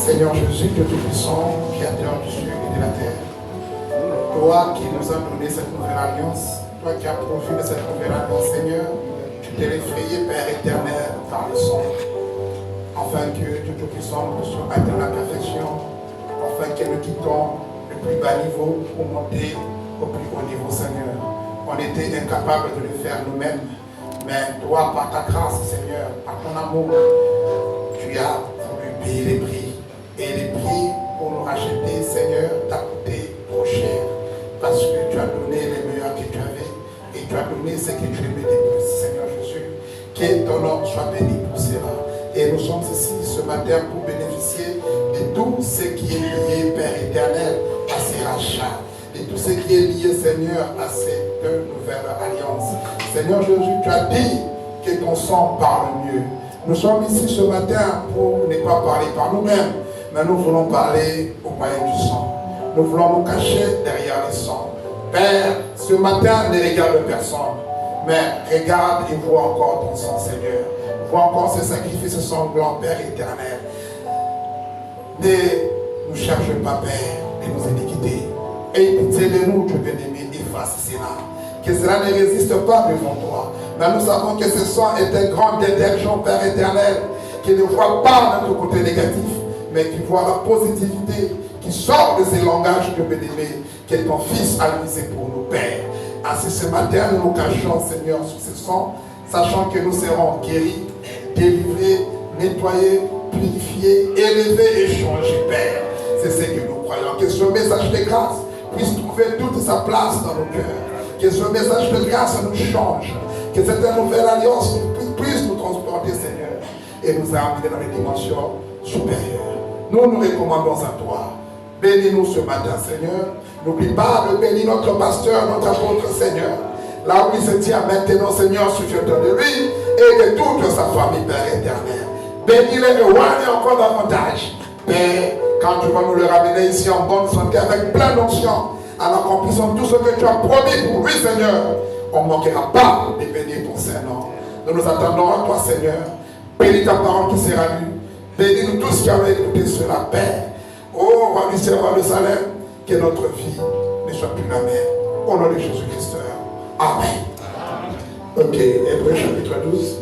Seigneur Jésus, Dieu Tout-Puissant, Créateur du ciel et de la terre, toi qui nous as donné cette nouvelle alliance, toi qui as pourvu de cette nouvelle alliance, Seigneur, tu t'es effrayé, Père éternel, par le sang, afin que Dieu Tout-Puissant nous puissions atteindre la perfection, afin que nous quittons le plus bas niveau pour monter au plus haut niveau, Seigneur. On était incapables de le faire nous-mêmes, mais toi, par ta grâce, Seigneur, par ton amour, tu as voulu payer les prix. Et les prix pour nous racheter, Seigneur, t'a coûté trop cher. Parce que tu as donné les meilleurs que tu avais. Et tu as donné ce que tu aimais de plus, Seigneur Jésus. Que ton nom soit béni pour cela. Et nous sommes ici ce matin pour bénéficier de tout ce qui est lié, Père éternel, à ces rachats. De tout ce qui est lié, Seigneur, à cette nouvelle alliance. Seigneur Jésus, tu as dit que ton sang parle mieux. Nous sommes ici ce matin pour ne pas parler par nous-mêmes, mais nous voulons parler au moyen du sang. Nous voulons nous cacher derrière le sang. Père, ce matin, ne regarde personne, mais regarde et vois encore ton sang, Seigneur. Vois encore ce sacrifice sanglant, Père éternel. Ne nous cherche pas, Père, de nos iniquités. Et pitié de nous, Dieu bien-aimé, efface cela. Que cela ne résiste pas devant toi. Mais nous savons que ce sang est un grand détergent, Père éternel, qui ne voit pas notre côté négatif, mais qui voit la positivité qui sort de ces langages de bien-aimé, que ton Fils a misé pour nous, Père. Ainsi ce matin, nous nous cachons, Seigneur, sous ce sang, sachant que nous serons guéris, délivrés, nettoyés, purifiés, élevés et changés, Père. C'est ce que nous croyons. Que ce message de grâce puisse trouver toute sa place dans nos cœurs. Que ce message de grâce nous change. Que cette nouvelle alliance puisse nous transporter, Seigneur, et nous amener dans les dimensions supérieures. Nous nous recommandons à toi. Bénis-nous ce matin, Seigneur. N'oublie pas de bénir notre pasteur, notre apôtre, Seigneur. Là où il se tient maintenant, Seigneur, souviens-toi de lui et de toute sa famille, Père éternel. Bénis-le et oigne encore davantage. Père, quand tu vas nous le ramener ici en bonne santé avec plein d'onction, en accomplissant tout ce que tu as promis pour lui, Seigneur, on ne manquera pas de bénir ton Saint-Nom. Nous nous attendons à toi, Seigneur. Bénis ta parole qui sera lue. Bénis-nous tous qui avons écouté cela, Père. Oh, roi du ciel, roi de Salem, que notre vie ne soit plus la même. Au nom de Jésus-Christ. Amen. Ok, Hébreux chapitre 12.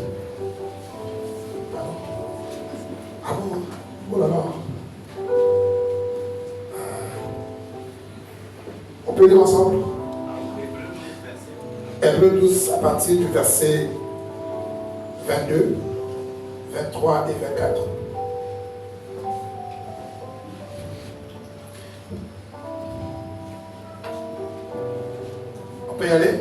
Pardon. Ah bon? Oh là là. On peut lire ensemble? Hébreux 12 à partir du verset 22, 23 et 24. On peut y aller?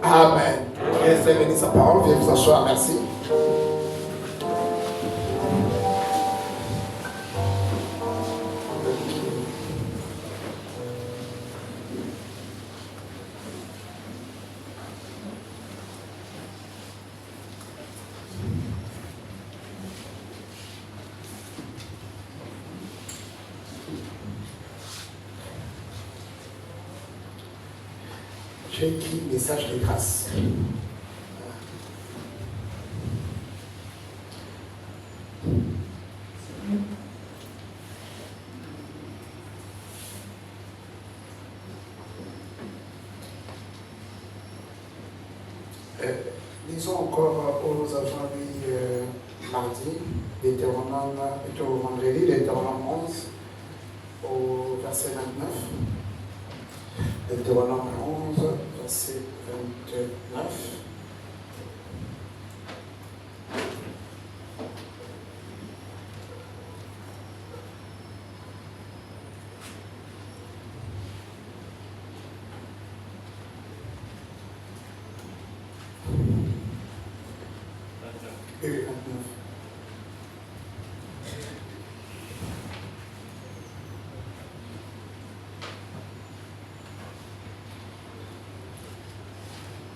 Amen. Restez béni sa parole. Viens vous asseoir. Merci. J'ai écrit message de grâce. Lisons encore où nous avons lu mardi, vendredi, Deutéronome 11, au verset 29. Deutéronome 11, verset 29. Et 29.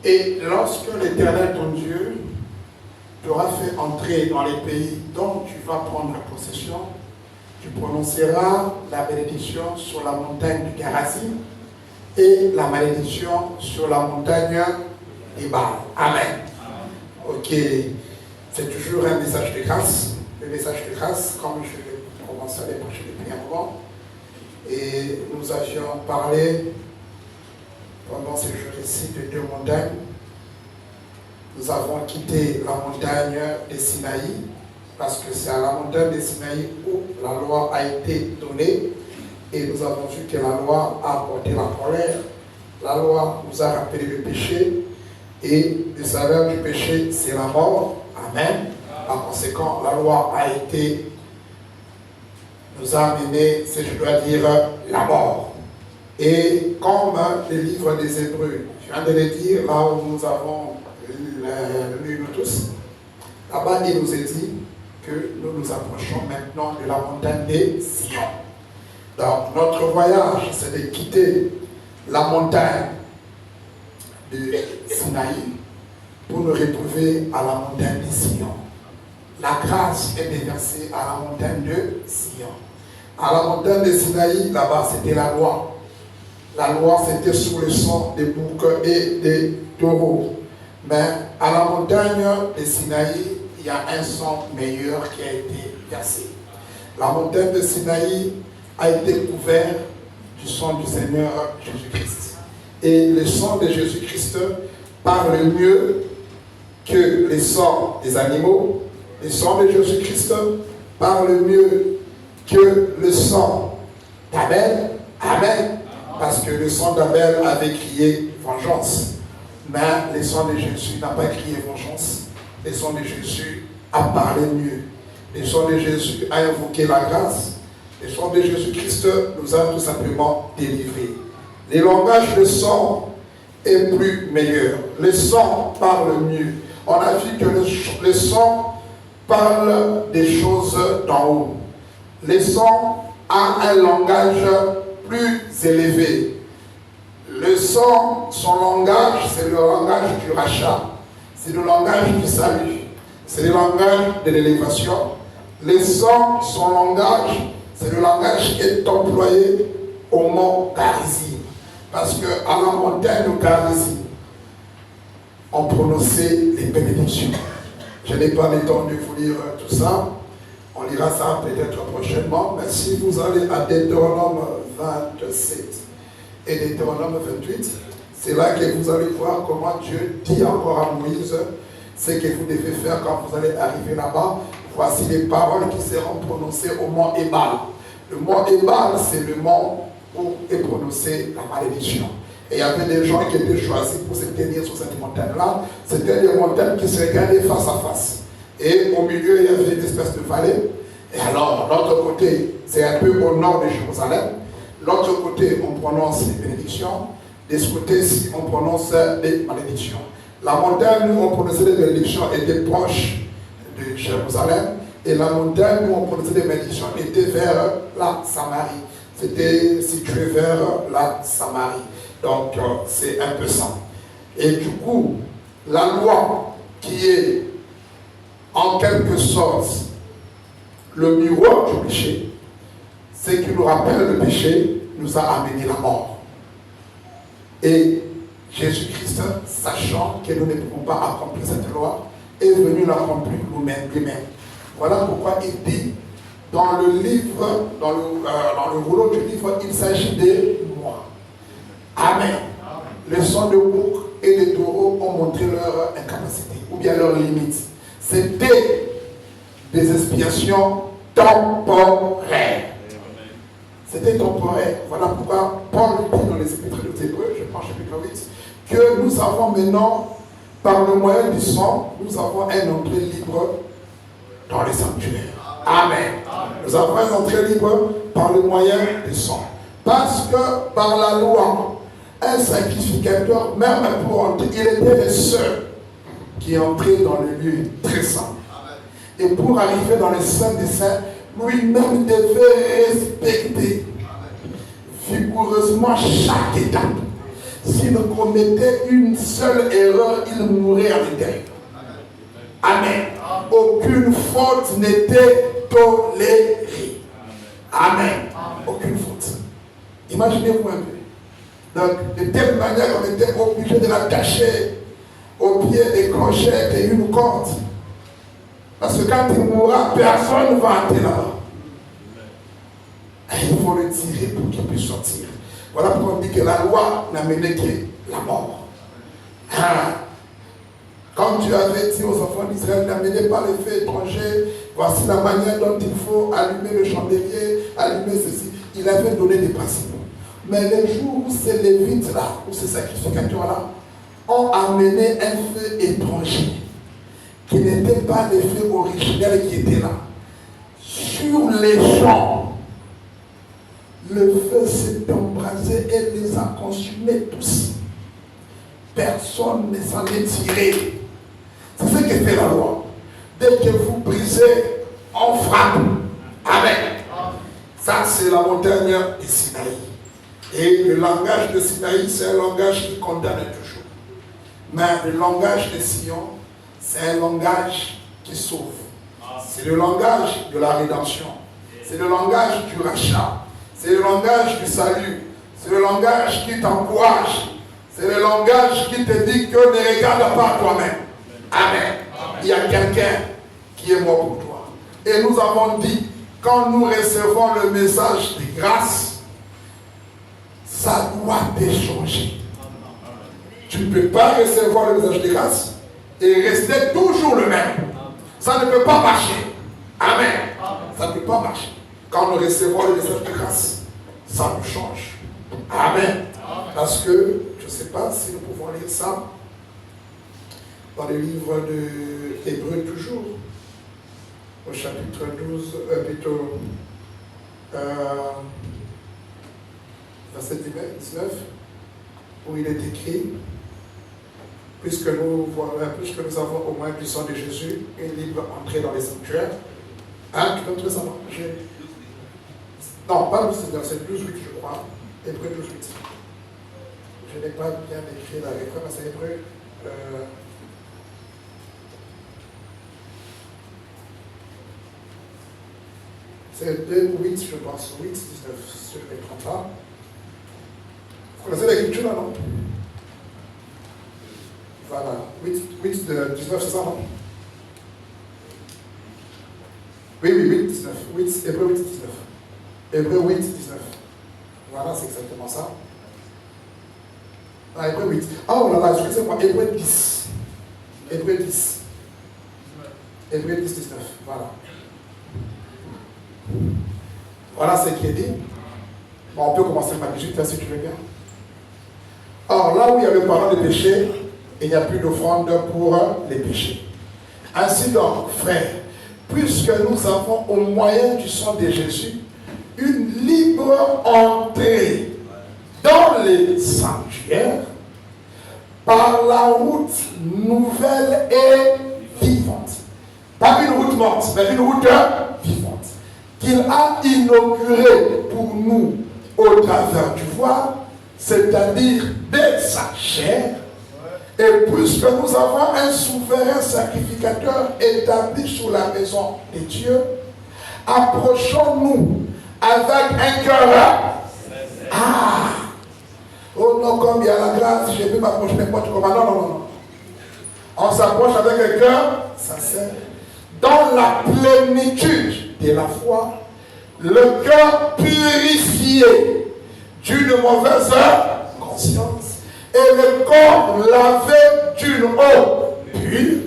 Et lorsque l'Éternel, ton Dieu, t'aura fait entrer dans les pays dont tu vas prendre la possession, tu prononceras la bénédiction sur la montagne du Garazim et la malédiction sur la montagne des Baals. Amen. Ok, c'est toujours un message de grâce. Le message de grâce, comme je commençais à les prêcher depuis un moment. Et nous avions parlé pendant ces jours-ci de deux montagnes. Nous avons quitté la montagne des Sinaï, parce que c'est à la montagne des Sinaï où la loi a été donnée. Et nous avons vu que la loi a apporté la colère. La loi nous a rappelé le péché. Et le salaire du péché, c'est la mort. Amen. Par conséquent, la loi nous a amené, si je dois dire, la mort. Et comme le livre des Hébreux, je viens de le dire, là où nous avons lu nous tous, là-bas il nous est dit que nous nous approchons maintenant de la montagne des Sion. Donc notre voyage, c'est de quitter la montagne de Sinaï pour nous retrouver à la montagne de Sion. La grâce est déversée à la montagne de Sion. À la montagne de Sinaï, là-bas, c'était la loi. La loi, c'était sous le sang des boucs et des taureaux. Mais à la montagne de Sinaï, il y a un sang meilleur qui a été versé. La montagne de Sinaï a été couverte du sang du Seigneur Jésus-Christ. Et le sang de Jésus-Christ parle mieux que le sang des animaux. Le sang de Jésus-Christ parle mieux que le sang d'Abel. Amen. Parce que le sang d'Abel avait crié vengeance. Mais le sang de Jésus n'a pas crié vengeance. Le sang de Jésus a parlé mieux. Le sang de Jésus a invoqué la grâce. Le sang de Jésus-Christ nous a tout simplement délivrés. Le langage de sang est plus meilleur. Le sang parle mieux. On a vu que le sang parle des choses d'en haut. Le sang a un langage plus élevé. Le sang, son langage, c'est le langage du rachat. C'est le langage du salut. C'est le langage de l'élévation. Le sang, son langage, c'est le langage qui est employé au mont Garizim. Parce qu'à la montagne de Garizim, on prononçait les bénédictions. Je n'ai pas le temps de vous lire tout ça. On lira ça peut-être prochainement. Mais si vous allez à Deutéronome 27 et Deutéronome 28, c'est là que vous allez voir comment Dieu dit encore à Moïse ce que vous devez faire quand vous allez arriver là-bas. Voici les paroles qui seront prononcées au mont Ebal. Le mont Ebal, c'est le mont où est prononcée la malédiction. Et il y avait des gens qui étaient choisis pour se tenir sur cette montagne-là. C'était des montagnes qui se regardaient face à face. Et au milieu, il y avait une espèce de vallée. Et alors, l'autre côté, c'est un peu au nord de Jérusalem. L'autre côté, on prononce les bénédictions. De ce côté-ci, on prononce les malédictions. La montagne où on prononçait les bénédictions était proche de Jérusalem. Et la montagne où on prononçait les bénédictions était vers la Samarie. C'était situé vers la Samarie. Donc, c'est un peu ça. Et du coup, la loi qui est en quelque sorte le miroir du péché, ce qui nous rappelle le péché, nous a amené la mort. Et Jésus-Christ, sachant que nous ne pouvons pas accomplir cette loi, est venu l'accomplir lui-même. Voilà pourquoi il dit dans le livre, dans le rouleau du livre, il s'agit de moi. Amen. Le sang de bouc et de taureaux ont montré leur incapacité, ou bien leurs limites. C'était des expiations temporaires. C'était temporaire. Voilà pourquoi Paul dit dans les Épîtres aux Hébreux, je pense chapitre 8, que nous avons maintenant, par le moyen du sang, nous avons un entrée libre dans les sanctuaires. Amen. Nous avons un entrée libre par le moyen du sang. Parce que par la loi, un sacrificateur, même pour entrer, il était le seul qui entrait dans le lieu très saint. Et pour arriver dans le Saint des Saints, lui-même devait respecter vigoureusement chaque étape. s'il commettait une seule erreur, il mourrait à l'intérieur. Amen. Aucune faute n'était tolérée. Amen. Aucune faute. Imaginez-vous un peu. Donc, de telle manière qu'on était obligé de l'attacher au pied des crochets et une corde. Parce que quand il mourra, personne ne va entrer là-bas. Il faut le tirer pour qu'il puisse sortir. Voilà pourquoi on dit que la loi n'a mené que la mort. Comme Dieu avait dit aux enfants d'Israël, n'amenez pas les feux étrangers, voici la manière dont il faut allumer le chandelier, allumer ceci. Il avait donné des principes. Mais le jour où ces lévites-là, où ces sacrificateurs-là, ont amené un feu étranger, qui n'était pas le feu originel qui était là, sur les champs, le feu s'est embrasé et les a consumés tous. Personne ne s'en est tiré. C'est ce que fait la loi. Dès que vous brisez, on frappe. Amen. Ça, c'est la montagne de Sinaï. Et le langage de Sinaï, c'est un langage qui condamne toujours. Mais le langage de Sion, c'est un langage qui sauve. C'est le langage de la rédemption. C'est le langage du rachat. C'est le langage du salut. C'est le langage qui t'encourage. C'est le langage qui te dit que ne regarde pas toi-même. Amen. Il y a quelqu'un qui est mort pour toi. Et nous avons dit, quand nous recevons le message de grâce, ça doit te changer. Tu ne peux pas recevoir le message de grâce et rester toujours le même. Ça ne peut pas marcher. Amen. Ça ne peut pas marcher. Quand nous recevons le message de grâce, ça nous change. Amen. Parce que, je ne sais pas si nous pouvons lire ça dans le livre de Hébreux toujours, au chapitre 12, verset 19, où il est écrit, puisque nous avons au moins du sang de Jésus, une libre entrée dans les sanctuaires. Hein, tu peux trouver ça, non? Non, pas c'est 12, 8, je crois. Hébreux 12, 8. Je n'ai pas bien écrit la référence, c'est Hébreux. C'est 2, 8, je pense. 8, 19, si je ne me trompe pas. Vous connaissez l'écriture là, non? Voilà. 8 de 19, c'est ça, non? Oui, 8, 19. Hébreux 8, 19. Hébreux 8, 19. Voilà, c'est exactement ça. Ah, Hébreux 8. Oh là là, excusez-moi, Hébreux 10. Hébreux 10. Hébreux 10, 19. Voilà. Voilà ce qui est dit. Bon, on peut commencer par 18, si tu veux bien. Or, là où il y a le pardon des péchés, il n'y a plus d'offrande pour les péchés. Ainsi donc, frères, puisque nous avons au moyen du sang de Jésus une libre entrée dans les sanctuaires par la route nouvelle et vivante. Pas une route morte, mais une route vivante. Qu'il a inaugurée pour nous au travers du voile, c'est-à-dire de sa chair. Et puisque nous avons un souverain sacrificateur établi sur la maison de Dieu, approchons-nous avec un cœur. Ah! Oh non, comme il y a la grâce, je vais m'approcher des portes comme ça. Non. On s'approche avec un cœur sincère. Dans la plénitude de la foi, le cœur purifié d'une mauvaise conscience et le corps lavé d'une eau pure,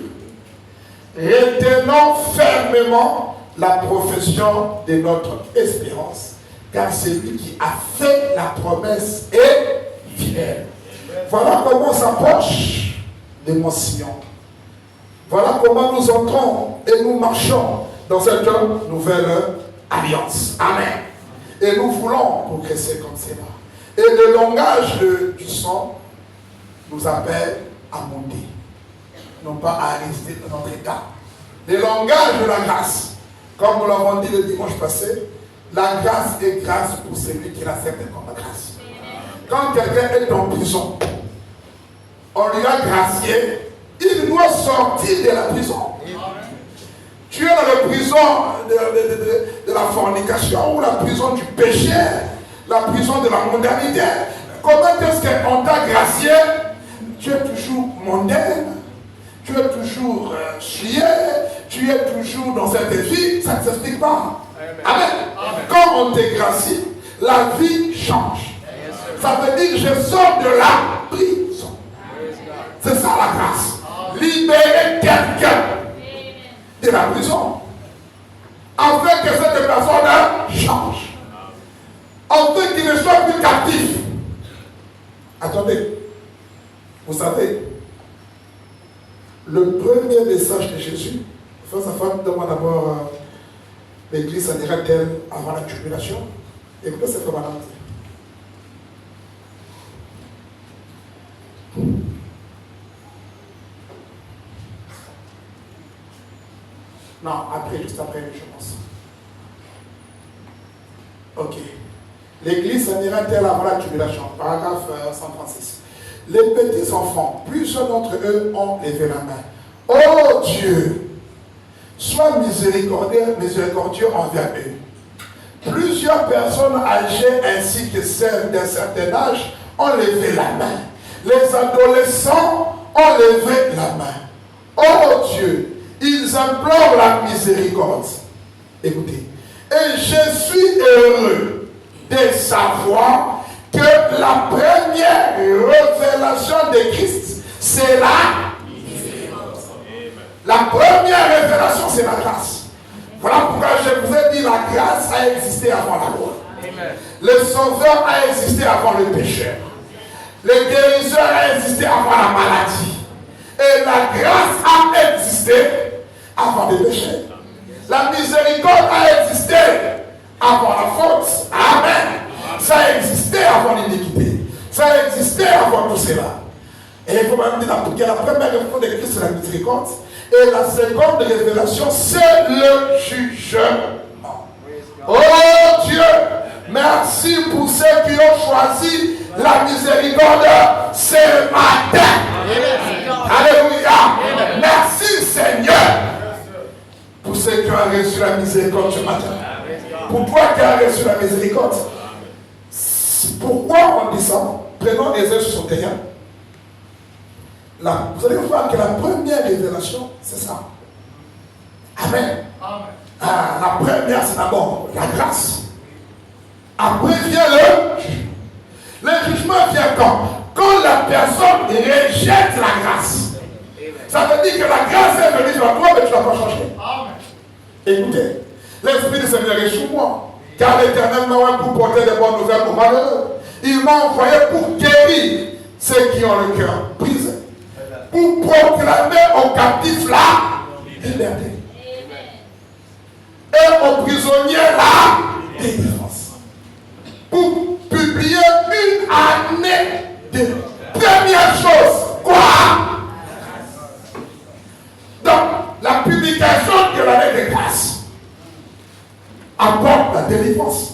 retenant fermement la profession de notre espérance, car celui qui a fait la promesse est fidèle. Voilà comment on s'approche de mon Sion. Voilà comment nous entrons et nous marchons dans cette nouvelle alliance. Amen. Et nous voulons progresser comme cela. Et le langage du sang nous appelle à monter, non pas à rester dans notre état. Le langage de la grâce, comme nous l'avons dit le dimanche passé, la grâce est grâce pour celui qui l'accepte comme grâce. quand quelqu'un est en prison, on lui a gracié, il doit sortir de la prison. Tu es dans la prison de la fornication ou la prison du péché, la prison de la mondanité. Comment est-ce qu'on t'a gracié? Tu es toujours mondaine, tu es toujours chié, tu es toujours dans cette vie, ça ne s'explique pas. Amen. Quand on te gracie, la vie change. Ça veut dire que je sors de la prison. C'est ça la grâce. Libérer quelqu'un de la prison, afin que cette personne change, afin qu'il ne soit plus captif. Attendez, vous savez, le premier message de Jésus, face à face, demande d'abord l'église s'en ira-t-elle avant la tribulation? Écoutez ce que madame dit. Non, après, juste après, je pense. Ok. L'église s'en ira-t-elle avant la tribulation? Paragraphe 136. Les petits enfants, plusieurs d'entre eux ont levé la main. Oh Dieu, sois miséricordieux envers eux. Plusieurs personnes âgées ainsi que celles d'un certain âge ont levé la main. Les adolescents ont levé la main. Oh Dieu, ils implorent la miséricorde. Écoutez. Et je suis heureux de savoir que la première révélation de Christ, c'est la miséricorde. La première révélation, c'est la grâce. Voilà pourquoi je vous ai dit la grâce a existé avant la loi. Le sauveur a existé avant le pécheur. Le guérisseur a existé avant la maladie. Et la grâce a existé avant le péché. La miséricorde a existé avant la faute. Amen. Ça a existé avant l'iniquité. Ça a existé avant tout cela. Et il faut même dire que la première révélation de Christ, c'est la miséricorde. Et la seconde révélation, c'est le jugement. Oh Dieu, merci pour ceux qui ont choisi la miséricorde ce matin. Alléluia. Merci Seigneur pour ceux qui ont reçu la miséricorde ce matin. Pour toi qui as reçu la miséricorde. Pourquoi on dit ça? Prenons Ésaïe 61. Là, vous allez voir que la première révélation, c'est ça. Amen. Ah, la première, c'est d'abord la grâce. Après vient le jugement. Le jugement vient quand? Quand la personne rejette la grâce. Ça veut dire que la grâce est venue sur toi, mais tu ne l'as pas changé. Écoutez, l'Esprit du Seigneur est sur moi. Car l'Éternel m'a envoyé pour porter des bonnes nouvelles aux malheureux. Il m'a envoyé pour guérir ceux qui ont le cœur brisé. Pour proclamer aux captifs la liberté. Et aux prisonniers la délivrance. Pour publier une année de première chose. Quoi? Donc, la publication de l'année de grâce apporte la délivrance.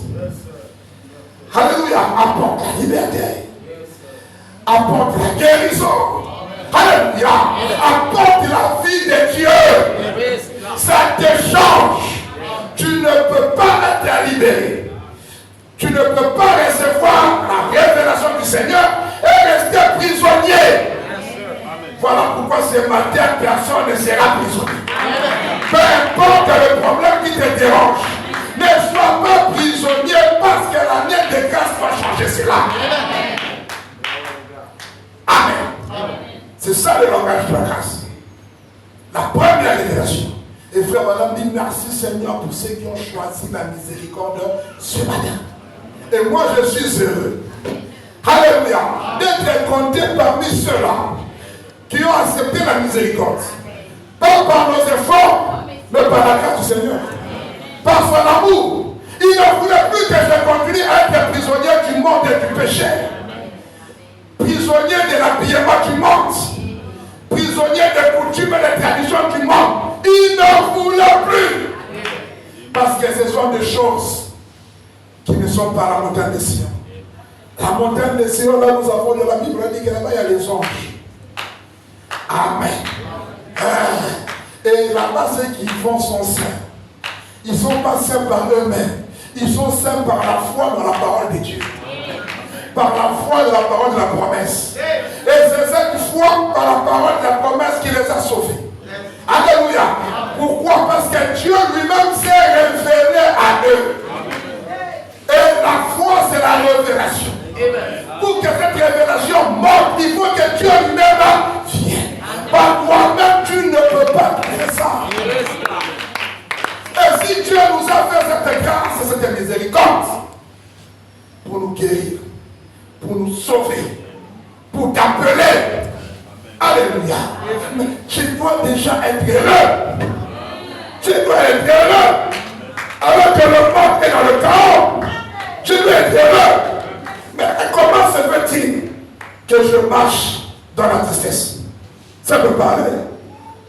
Alléluia, apporte la liberté. Apporte la guérison. Alléluia, apporte la vie de Dieu. Ça te change. Tu ne peux pas être libéré. Tu ne peux pas recevoir la révélation du Seigneur et rester prisonnier. Voilà pourquoi ce matin, personne ne sera prisonnier. Peu importe le problème qui te dérange, ne sois pas prisonnier parce que l'année de grâce va changer cela. Amen. C'est ça le langage de la grâce. La première révélation. Et frère madame dit merci Seigneur pour ceux qui ont choisi la miséricorde ce matin. Et moi je suis heureux. Alléluia. D'être compté parmi ceux-là qui ont accepté la miséricorde. Pas par nos efforts, mais par la grâce du Seigneur. Par son amour. Il ne voulait plus que je continue à être prisonnier du monde et du péché. Prisonnier de l'habillement du monde. Prisonnier des coutumes et des traditions du monde. Il ne voulait plus. Parce que ce sont des choses qui ne sont pas la montagne des Sion. La montagne des Sion, là nous avons de la Bible, on dit que là-bas il y a les anges. Amen. Et là-bas, ceux qui vont sont saints. Ils ne sont pas saints par eux-mêmes. Ils sont saints par la foi dans la parole de Dieu. Par la foi de la parole de la promesse. Et c'est cette foi par la parole de la promesse qui les a sauvés. Alléluia. Pourquoi? Parce que Dieu lui-même s'est révélé à eux. Et la foi, c'est la révélation. Pour que cette révélation monte, il faut que Dieu lui-même vienne. Par toi-même, tu ne peux pas faire ça. Et si Dieu nous a fait cette grâce et cette miséricorde pour nous guérir, pour nous sauver, pour t'appeler, alléluia, tu dois déjà être heureux. Tu dois être heureux. Alors que le monde est dans le chaos, tu dois être heureux. Mais comment se fait-il que je marche dans la tristesse? Ça peut pas aller.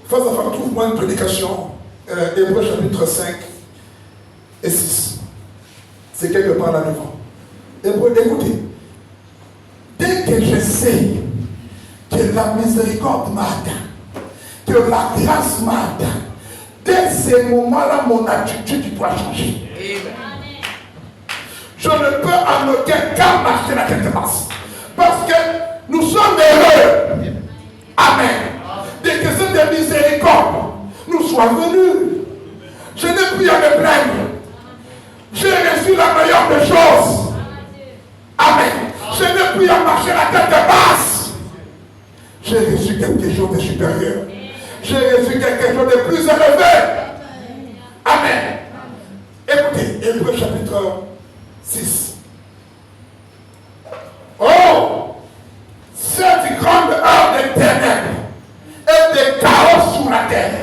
Trouve-moi une prédication, Hébreux chapitre 5 et 6. C'est quelque part là devant. Hébreux, écoutez. Dès que je sais que la miséricorde m'a atteint, que la grâce m'a atteint, dès ces moments-là, mon attitude doit changer. Je ne peux en aucun cas marcher la tête basse. Parce que nous sommes heureux. Amen. Dès que cette miséricorde nous soit venue, je n'ai plus à me plaindre. J'ai reçu la meilleure des choses. Amen. Je n'ai plus à marcher la tête basse. J'ai reçu quelque chose de supérieur. J'ai reçu quelque chose de plus élevé. Amen. Écoutez, Hébreux chapitre 6. Oh! Cette grande heure des ténèbres et des chaos sur la terre.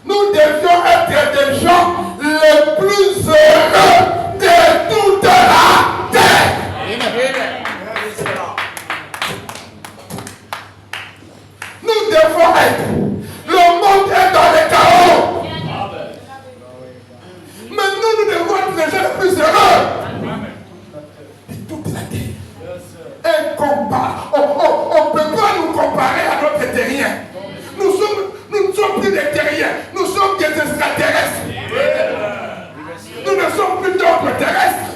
Nous devions être des gens les plus heureux de toute la terre. Nous devons être. Le monde est dans le chaos. Mais nous devons être les gens les plus heureux de toute la terre. On ne peut pas nous comparer à d'autres terriens. Nous ne sommes plus des terriens. Nous sommes des extraterrestres. Nous ne sommes plus d'autres terrestres.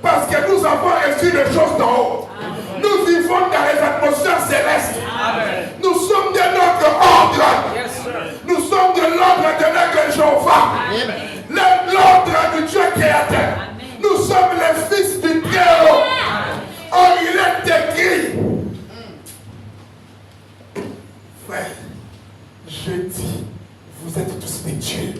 Parce que nous avons reçu des choses d'en haut. Nous vivons dans les atmosphères célestes. Nous sommes de notre ordre. Nous sommes de l'ordre de notre Jéhovah. L'ordre du Dieu créateur. Nous sommes les fils du Très-Haut. Or, il est écrit, frère, je dis, vous êtes tous des dieux.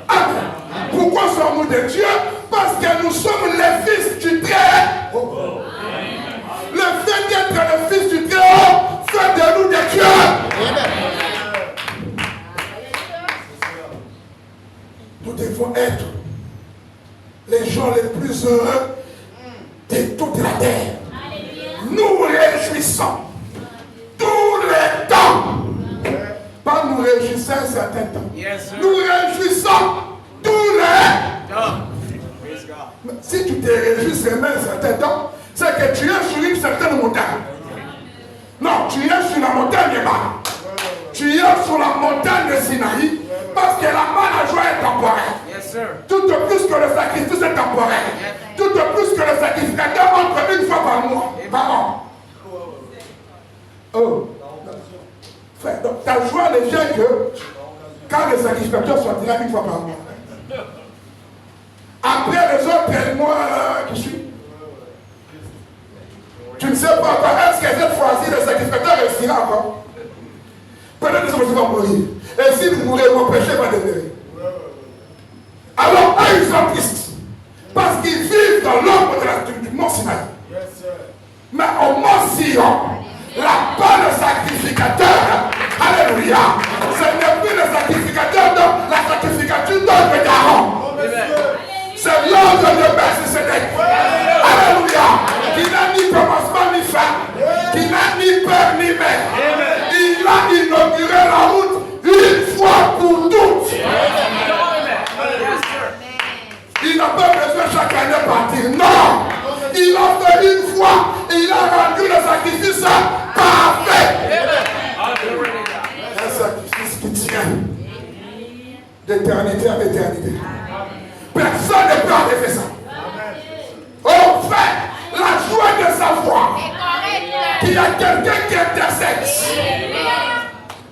Amen. Pourquoi sommes-nous des dieux? Parce que nous sommes les fils du Très-Haut. Le fait d'être le fils du Très-Haut fait de nous des dieux. Nous devons être les gens les plus heureux de toute la terre. Nous réjouissons tous les temps. Pas nous réjouissons un certain temps. Nous réjouissons tous les temps. Si tu te réjouis seulement un certain temps, c'est que tu es sur une certaine montagne. Non, tu es sur la montagne de Bar. Tu es sur la montagne de Sinaï. Parce que là-bas, la joie est temporaire. Tout plus que le sacrifice est temporaire. Tout plus que le sacrificateur entre une fois par mois. Par an. Oh. Frère, donc ta joie ne vient que quand le sacrificateur sortira une fois par mois. Après les autres mois qui suivent. Tu ne sais pas encore, est-ce que cette fois-ci le sacrificateur réussira encore? Peut-être que ça va mourir. Et si vous mourrez, mon péché va demeurer. Alors, eux, ils sont tristes. Parce qu'ils vivent dans l'ombre du mont Sinaï. Mais au mont Sion, là-bas, le sacrificateur, alléluia, ce n'est plus le sacrificateur, non, la sacrificature d'ordre d'Aaron. C'est l'ordre de Melchisédek. Alléluia. Qui n'a ni commencement ni fin. Qui n'a ni peur ni mère. Il a inauguré la route une fois pour toutes. Il n'a pas besoin chaque année partir. Non. Il a fait une fois et il a rendu le sacrifice parfait. Un sacrifice qui tient d'éternité à éternité. Personne ne peut arrêter ça. Au fait, la joie de savoir qu'il y a quelqu'un qui intercède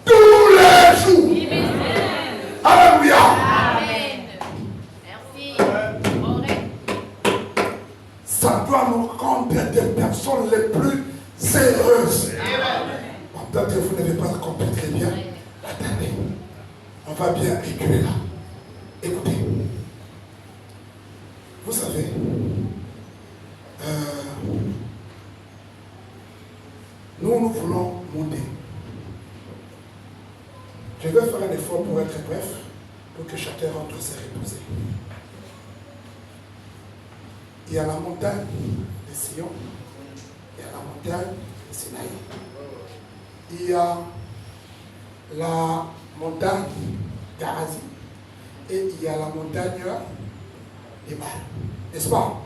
tous les jours. Alléluia. Ça doit nous rendre des personnes les plus heureuses. Peut-être que vous n'avez pas compris très bien. Attendez, on va bien reculer là. Écoutez, vous savez, nous voulons monter. Je vais faire un effort pour être bref, pour que chacun rentre se reposer. Il y a la montagne de Sion, il y a la montagne de Sinaï, il y a la montagne d'Arazi et il y a la montagne d'Ébal, n'est-ce pas?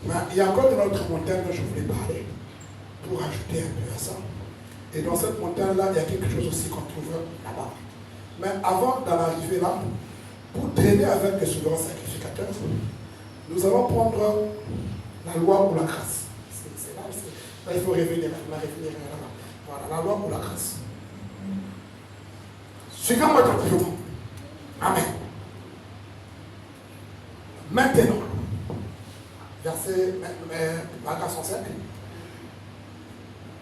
Mais il y a encore une autre montagne dont je voulais parler pour ajouter un peu à ça. Et dans cette montagne-là, il y a quelque chose aussi qu'on trouve là-bas. Mais avant d'en arriver là, pour traîner avec les souverains sacrificateurs, nous allons prendre la loi ou la grâce. C'est là, il faut revenir là-bas. Voilà, la loi ou la grâce. Suivez-moi tranquillement. Amen. Maintenant, verset 105.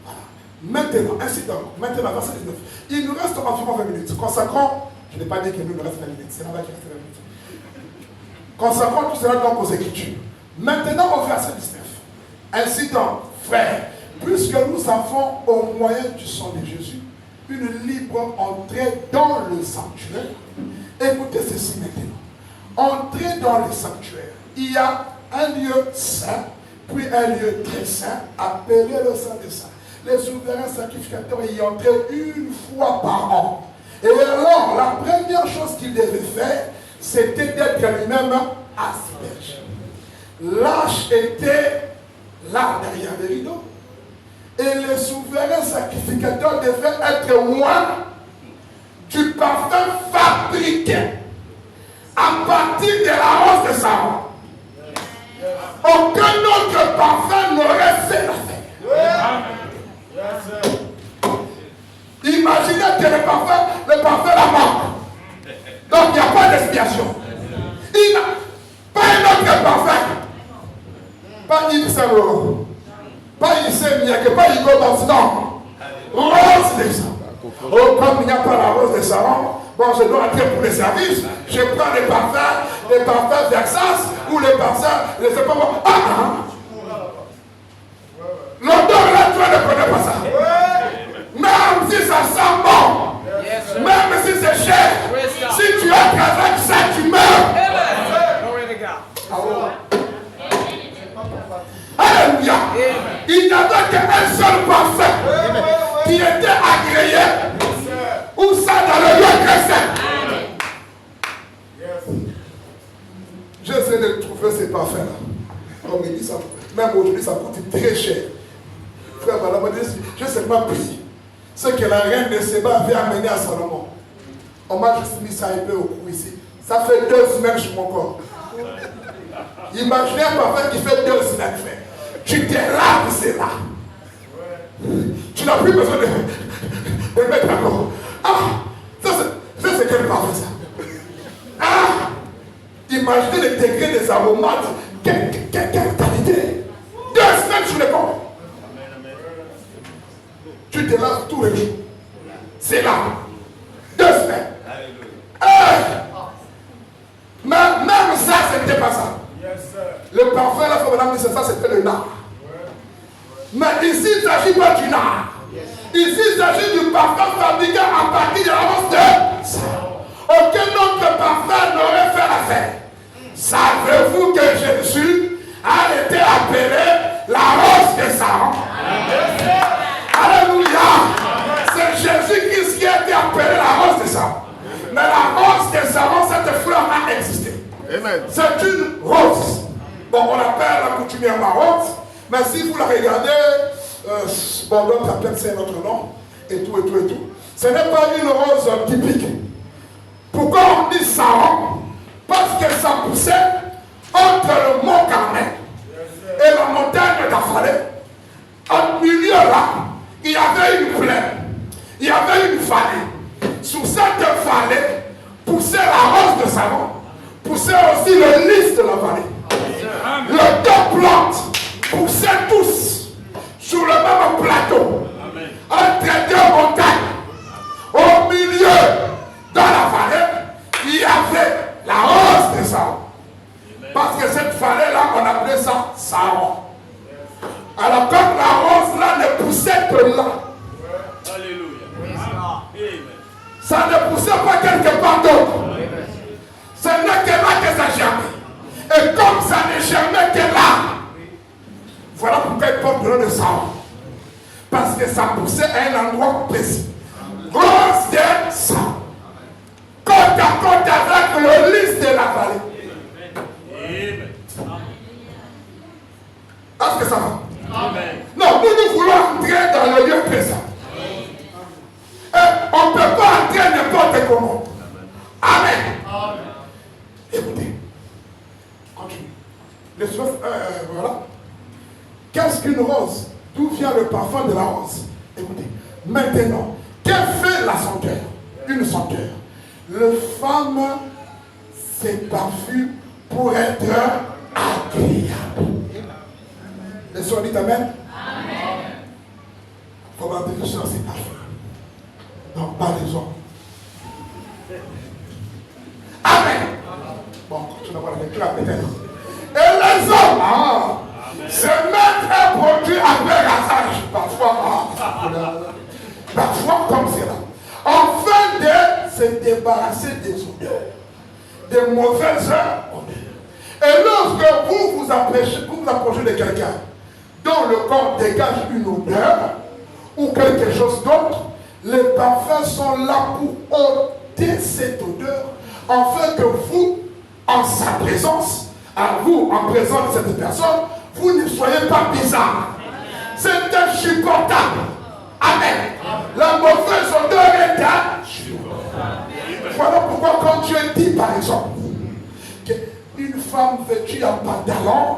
Voilà. Maintenant, ainsi donc, maintenant, verset 19. Il nous reste environ 20 minutes. Consacrons, je n'ai pas dit qu'il nous reste 20 minutes, c'est là-bas qu'il reste 20 minutes. Consacrons tout cela donc aux Écritures. Maintenant, au verset 19. Ainsi donc, frères, puisque nous avons au moyen du sang de Jésus une libre entrée dans le sanctuaire, écoutez ceci maintenant. Entrer dans le sanctuaire, il y a un lieu saint, puis un lieu très saint, appelé le Saint des Saints. Les souverains sacrificateurs y entraient une fois par an. Et alors, la première chose qu'il devait faire, c'était d'être lui-même asperge. L'arche était là, derrière les rideaux. Et les souverains sacrificateurs devaient être loin du parfum fabriqué à partir de la rose de Saron. Aucun autre parfum n'aurait fait l'affaire. Imaginez que le parfum la manque. Donc il n'y a pas d'expiation. Il n'a pas un autre parfum. Pas Yves Saint Laurent. Pas Yves Saint Miaque. Pas Yves Saint non. Rose de Saron. Oh, comme il n'y a pas la rose de Saron, bon, je dois entrer pour les services. Je prends les parfums Versace ou les parfums, je ne sais pas moi. L'odeur là, tu ne connais pas ça. Même si ça sent bon, même si c'est cher, si tu as avec ça, tu meurs. Alléluia. Il n'y avait qu'un seul parfum qui était agréé ou ça dans le lieu très saint. J'essaie de trouver ces parfums-là. Comme il dit ça, même aujourd'hui, ça coûte très cher. Frère, je sais pas pris ce que la reine de Séba avait amené à Salomon. On m'a juste mis ça un peu au cou ici. Ça fait 2 semaines sur mon corps. Imaginez un parfum qui fait 2 semaines, frère. Tu te laves, c'est là. Tu n'as plus besoin de mettre encore. Ça c'est quel parfum ça? Imaginez le degré des aromates. Quelle qualité. 2 semaines sur le corps. Tu te laves tous les jours. C'est là. 2 semaines. Mais même ça, ce n'était pas ça. Le parfum, la femme de ça, c'était le nard. Mais ici, il ne s'agit pas du nard. Ici, il s'agit du parfum fabriqué à partir de la rose de Saron. Aucun autre parfum n'aurait fait l'affaire. Savez-vous que Jésus a été appelé la rose de Saron? Alléluia. C'est Jésus-Christ qui a été appelé la rose de Saron. Mais la rose de Saron, cette fleur a existé. C'est une rose. Bon, on l'appelle accoutumèrement rose, mais si vous la regardez, bon, d'autres appellent c'est notre nom, et tout, et tout, et tout. Ce n'est pas une rose typique. Pourquoi on dit Saron? Parce que ça poussait entre le mont Carmel et la montagne d'Aphalée. Au milieu là, il y avait une plaine, il y avait une vallée. Sous cette vallée poussait la rose de Saron, poussait aussi le lys de la vallée. Les deux plantes poussaient tous sur le même plateau, entre deux montagnes. Au milieu, dans la vallée, il y avait la rose de Saron. Parce que cette vallée-là, on appelait ça Saron. Alors comme la rose là ne poussait que là. Ça ne poussait pas quelque part d'autre. Ce n'est que là que ça germait. Et comme ça ne germait que là, voilà pourquoi il porte le nom de Saron. Parce que ça poussait à un endroit précis. Rose de Saron. Côte à côte avec le lys de la vallée. Est-ce que ça va? Amen. Non, nous voulons entrer dans le lieu présent. Et on ne peut pas entrer n'importe comment. Amen. Amen. Écoutez, continue. Les choses, voilà. Qu'est-ce qu'une rose? D'où vient le parfum de la rose? Écoutez, maintenant, qu'est-ce que fait la senteur? Une senteur. Les femmes se parfument pour être agréables. Les soeurs disent Amen. Amen. Il faut avoir des choses à ces parfums. Donc, pas les hommes. Amen. Bon, tu vas voir avec là peut-être. Et les hommes, se mettent un produit avec assage. Parfois comme cela. Afin de se débarrasser des odeurs, des mauvaises odeurs. Et lorsque vous vous approchez de quelqu'un dont le corps dégage une odeur ou quelque chose d'autre, les parfums sont là pour ôter cette odeur, afin que vous, en sa présence, à vous, en présence de cette personne, vous ne soyez pas bizarre. C'est insupportable. Amen. La mauvaise odeur est insupportable. Voilà pourquoi quand Dieu dit, par exemple, qu'une femme vêtue en pantalon,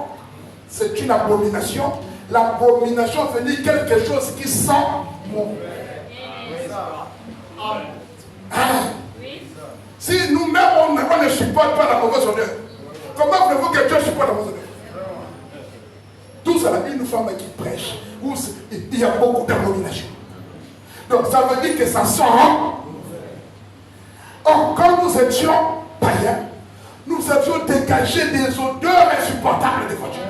c'est une abomination. L'abomination veut dire quelque chose qui sent mauvais. Si nous-mêmes on ne supporte pas la mauvaise odeur, comment voulez-vous que Dieu supporte la mauvaise odeur? Tout ça, une femme qui prêche, où il y a beaucoup d'abominations. Donc ça veut dire que ça sent. Or, quand nous étions païens, nous avions dégagé des odeurs insupportables de voiture.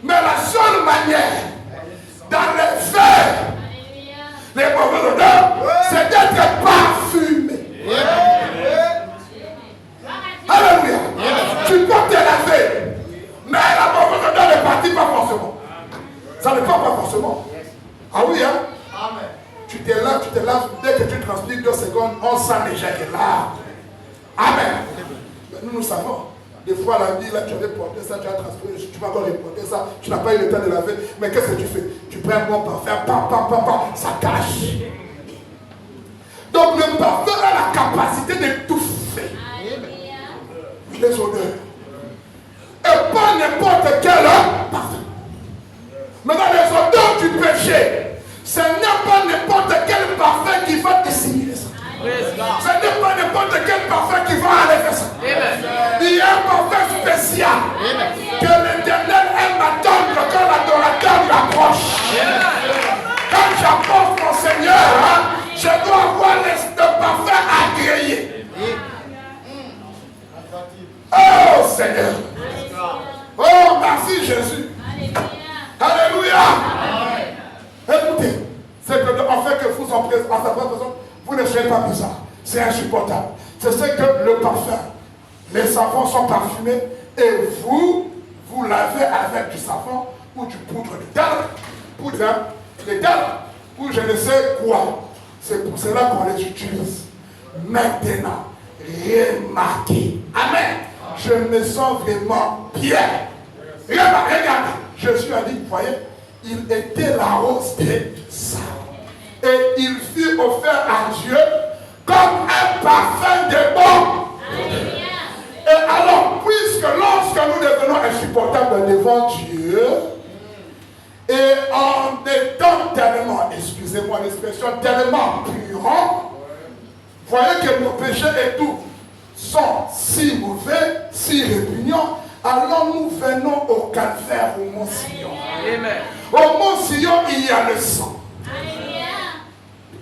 Mais la seule manière, dans les faits, les mauvaises odeurs, c'est d'être parfumé. Alléluia. Tu peux te laver, mais la mauvaise odeur ne partit pas forcément. Ça ne part pas forcément. Ah oui, hein? Amen. Tu te laves, dès que tu transpires 2 secondes, on sent déjà que là. Amen. Mais nous savons. Des fois, la vie, là, tu avais porté ça, tu as transpiré, tu vas encore reporter ça, tu n'as pas eu le temps de laver. Mais qu'est-ce que tu fais? Tu prends un bon parfum, ça cache. Donc, le parfum a la capacité d'étouffer les odeurs. Et pas n'importe quel parfum. Maintenant, les odeurs du péché, ce n'est pas n'importe quel parfum qui va dissimuler ça. Ce n'est pas n'importe quel parfum qui va enlever ça. Il y a un parfum spécial que l'Éternel aime attendre quand l'adorateur lui approche. Quand j'approche mon Seigneur, je dois avoir le parfum agréé. Oh Seigneur. Oh merci Jésus. Alléluia. Écoutez, c'est que en fait que vous en présence, à sa présence, vous ne serez pas bizarre. C'est insupportable. C'est ce que le parfum. Les savons sont parfumés et vous lavez avec du savon ou du poudre de terre, ou je ne sais quoi. C'est pour cela qu'on les utilise. Maintenant, remarquez. Amen. je me sens vraiment bien. Regarde, Jésus a dit, vous voyez, il était la rose des saints. Et il fut offert à Dieu comme un parfum de bon. Et alors, puisque lorsque nous devenons insupportables devant Dieu, et en étant tellement, excusez-moi l'expression, tellement purs, voyez que nos péchés et tout sont si mauvais, si répugnants, alors nous venons au calvaire, au Mont Sion. Amen. Au Mont Sion, il y a le sang.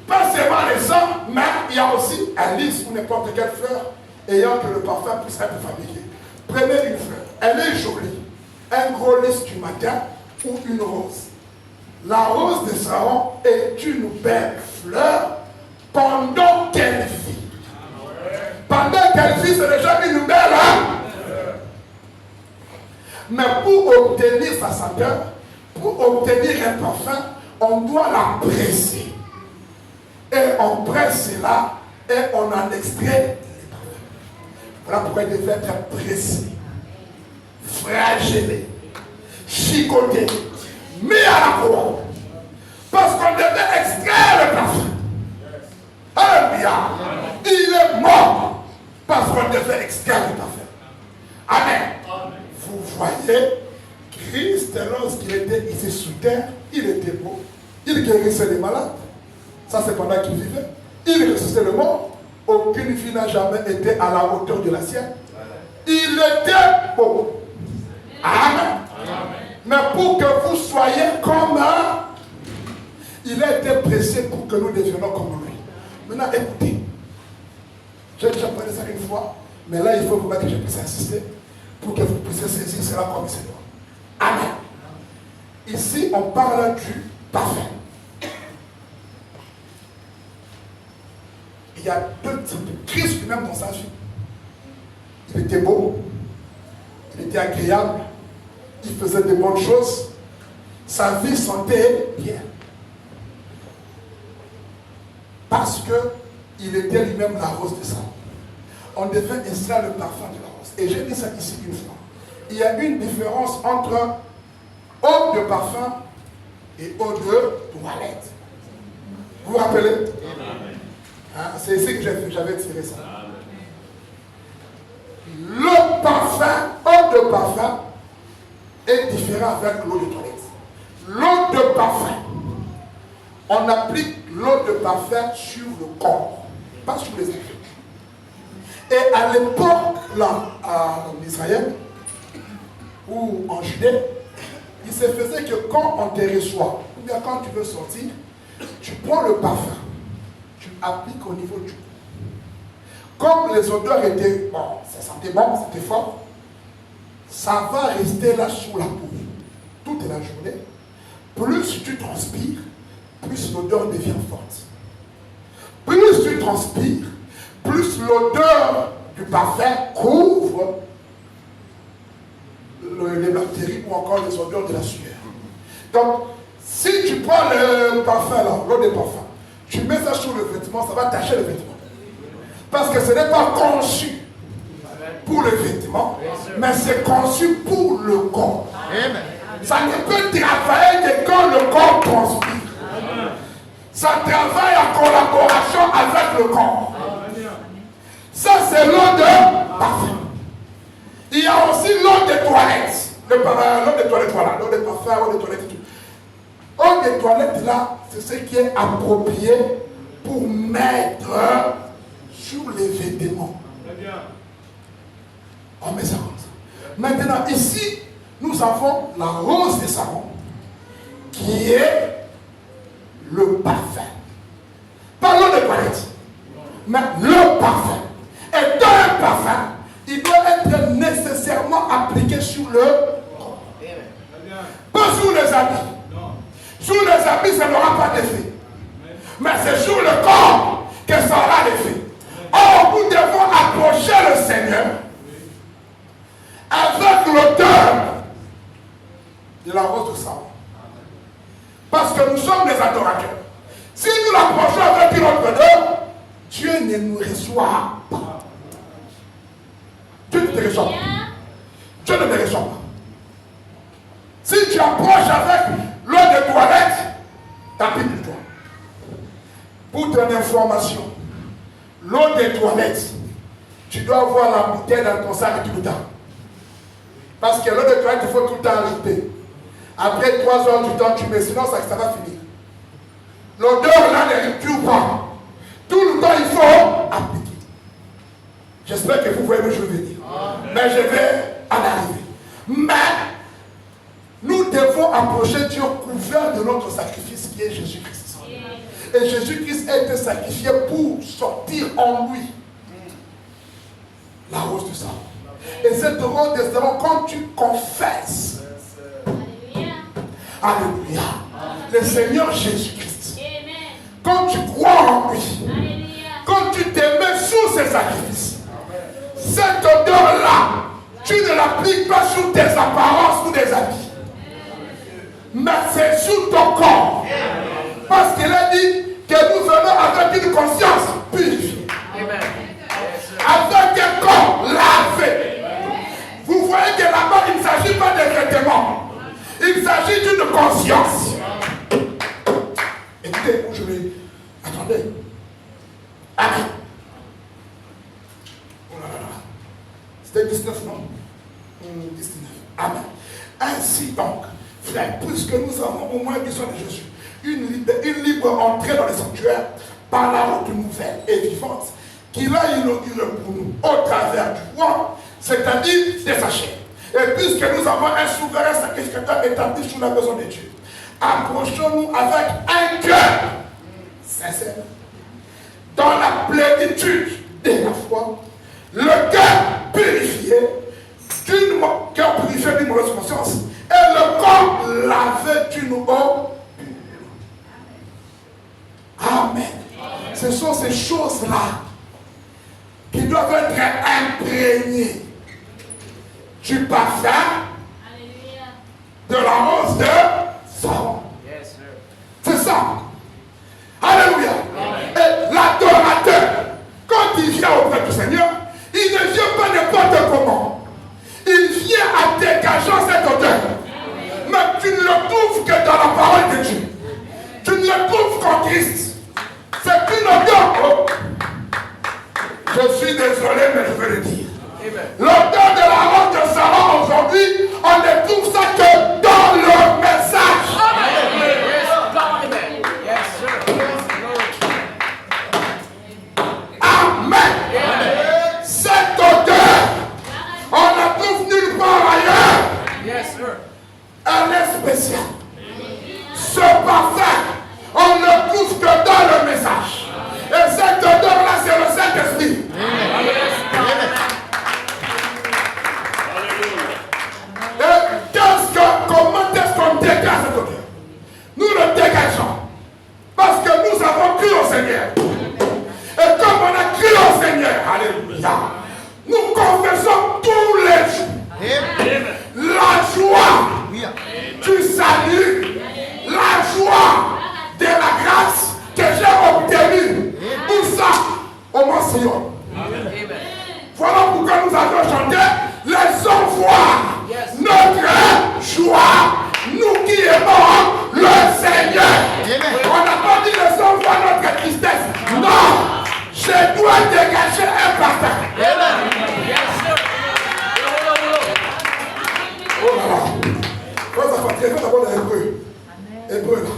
Pas seulement le sang, mais il y a aussi un lys ou n'importe quelle fleur ayant que le parfum puisse être fabriqué. Prenez une fleur, elle est jolie, un gros lys du matin ou une rose. La rose de Saron est une belle fleur pendant qu'elle vit. Pendant qu'elle vit, c'est déjà une belle mais pour obtenir sa senteur, pour obtenir un parfum, on doit la presser. Et on presse cela et on en extrait les parfums. Voilà pourquoi il devait être pressé, flagellé, chicoté, mis à la croix. Parce qu'on devait extraire le parfum. Alléluia. Il est mort parce qu'on devait extraire le parfum. Amen. Vous voyez, Christ, lorsqu'il était ici sous terre, il était beau. Il guérissait les malades. Ça, c'est pendant qu'il vivait. Il ressuscitait le mort. Aucune vie n'a jamais été à la hauteur de la sienne. Il était beau. Amen. Mais pour que vous soyez comme un, il a été pressé pour que nous devions comme lui. Maintenant, écoutez. J'ai déjà parlé ça une fois, mais là, il faut vraiment que je puisse insister pour que vous puissiez saisir cela comme il se doit. Amen. Ici, on parle du parfum. Il y a deux types. Christ lui-même dans sa vie. Il était beau, il était agréable, il faisait de bonnes choses, sa vie sentait bien. Parce qu'il était lui-même la rose de sang. On devait extraire le parfum de la rose. Et j'ai dit ça ici une fois. Il y a une différence entre eau de parfum et eau de toilette. Vous vous rappelez? Hein? C'est ici que j'avais tiré ça. Le parfum, eau de parfum, est différent avec l'eau de toilette. L'eau de parfum, on applique l'eau de parfum sur le corps, pas sur les épaules. Et à l'époque, là, en Israël, ou en Judée, il se faisait que quand on te reçoit, ou bien quand tu veux sortir, tu prends le parfum, tu appliques au niveau du cou. Comme les odeurs étaient, bon, ça sentait bon, c'était fort, ça va rester là sous la peau toute la journée. Plus tu transpires, plus l'odeur devient forte. Plus tu transpires, plus l'odeur du parfum couvre les bactéries ou encore les odeurs de la sueur. Donc, si tu prends le parfum là, l'eau de parfum, tu mets ça sur le vêtement, ça va tacher le vêtement. Parce que ce n'est pas conçu pour le vêtement, mais c'est conçu pour le corps. Amen. Ça ne peut travailler que quand le corps transpire. Ça travaille en collaboration avec le corps. Ça, c'est l'eau de parfum. Il y a aussi l'eau de toilette. L'eau de toilette, voilà. L'eau de parfum, l'eau de toilette et tout. L'eau de toilette, là, c'est ce qui est approprié pour mettre sur les vêtements. On met ça comme ça. Maintenant, ici, nous avons la rose de Saron, qui est le parfum. Pas l'eau de toilette, mais le parfum. Et dans un parfum, il doit être nécessairement appliqué sur le corps. Pas sur les habits. Sur les habits, ça n'aura pas d'effet. Mais c'est sur le corps que ça aura l'effet. Or, nous devons approcher le Seigneur avec l'odeur de la rose de Saron. Parce que nous sommes des adorateurs. Si nous l'approchons avec une autre odeur, Dieu ne nous reçoit pas. Dieu ne te reçoit pas. Dieu ne me reçoit pas. Si tu approches avec l'eau de toilette, tant pis pour toi. Pour ton information, l'eau des toilettes, tu dois avoir la bouteille dans ton sac tout le temps. Parce que l'eau de toilette, il faut tout le temps ajouter. Après 3 heures du temps, tu mets, sinon ça va finir. L'odeur là ne rupture pas. Tout le temps, il faut appliquer. J'espère que vous voyez ce que je veux dire. Mais je vais en arriver. Mais nous devons approcher Dieu couvert de notre sacrifice qui est Jésus-Christ. Et Jésus-Christ a été sacrifié pour sortir en lui la rose du sang. Et cette rose du sang, quand tu confesses, alléluia, le Seigneur Jésus-Christ, quand tu crois en lui, quand tu te mets sous ses sacrifices, cette odeur-là, tu ne l'appliques pas sur tes apparences ou des habits, mais c'est sur ton corps. Parce qu'il a dit que nous venons avec une conscience purifiée, avec un corps lavé. Vous voyez que là-bas, il ne s'agit pas de vêtements, il s'agit d'une conscience. Écoutez, je vais. Attendez. Amen. Oh là là là. C'était 19, non? 19. Amen. Ainsi donc, frère, puisque nous avons au moins besoin de Jésus, une libre entrée dans le sanctuaire par la route nouvelle et vivante qu'il a inaugurée pour nous au travers du roi, c'est-à-dire de sa chair. Et puisque nous avons un souverain sacrificateur établi sous la maison de Dieu, approchons-nous avec un cœur sincère, dans la plénitude de la foi, le cœur purifié d'une mauvaise conscience et le corps lavé d'une eau pure. Amen. Ce sont ces choses-là qui doivent être imprégnées du parfum de la rose de Saron. C'est ça. Alléluia. Et l'adorateur, quand il vient auprès du Seigneur, il ne vient pas n'importe comment. Il vient en dégageant cette odeur. Mais tu ne le trouves que dans la parole de Dieu. Tu ne le trouves qu'en Christ. C'est une odeur. Oh. Je suis désolé, mais je veux le dire. L'odeur de la rose de Saron aujourd'hui, on ne trouve ça que dans le message. Amen. Cette odeur, on la trouve nulle part ailleurs. Elle est spéciale. Ce parfum, on ne trouve que dans le message. Et cette odeur-là, c'est le Saint-Esprit. Comment est-ce qu'on dégage cette odeur? Nous le dégageons. Parce que nous avons cru au Seigneur. Et comme on a cru au Seigneur, alléluia, nous confessons tous les jours la joie du salut, la joie de la grâce que j'ai obtenue. Pour ça, au Mont-Sion. Voilà pourquoi nous avons chanté les envois. Notre joie, nous qui aimons le Seigneur. On n'a pas dit les envois notre tristesse. Non, je dois dégager un parfum. Oh là là. Quand ça fait très bien d'abord les Hébreux. Hébreux là.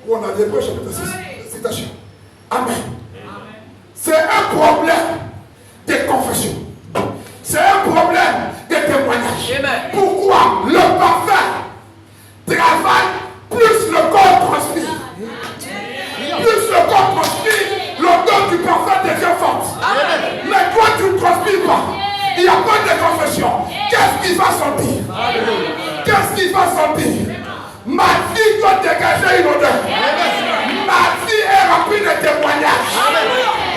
Où on a des Hébreux chapitre 6. Citation. Amen. C'est un problème de confession. C'est un problème de témoignage. Pourquoi le parfum travaille, plus le corps transpire. Plus le corps transpire, l'odeur du parfum devient forte. Mais toi, tu ne transpires pas. Il n'y a pas de confession. Qu'est-ce qui va sentir? Qu'est-ce qui va sentir? Ma vie doit dégager une odeur. Ma vie est remplie de témoignages.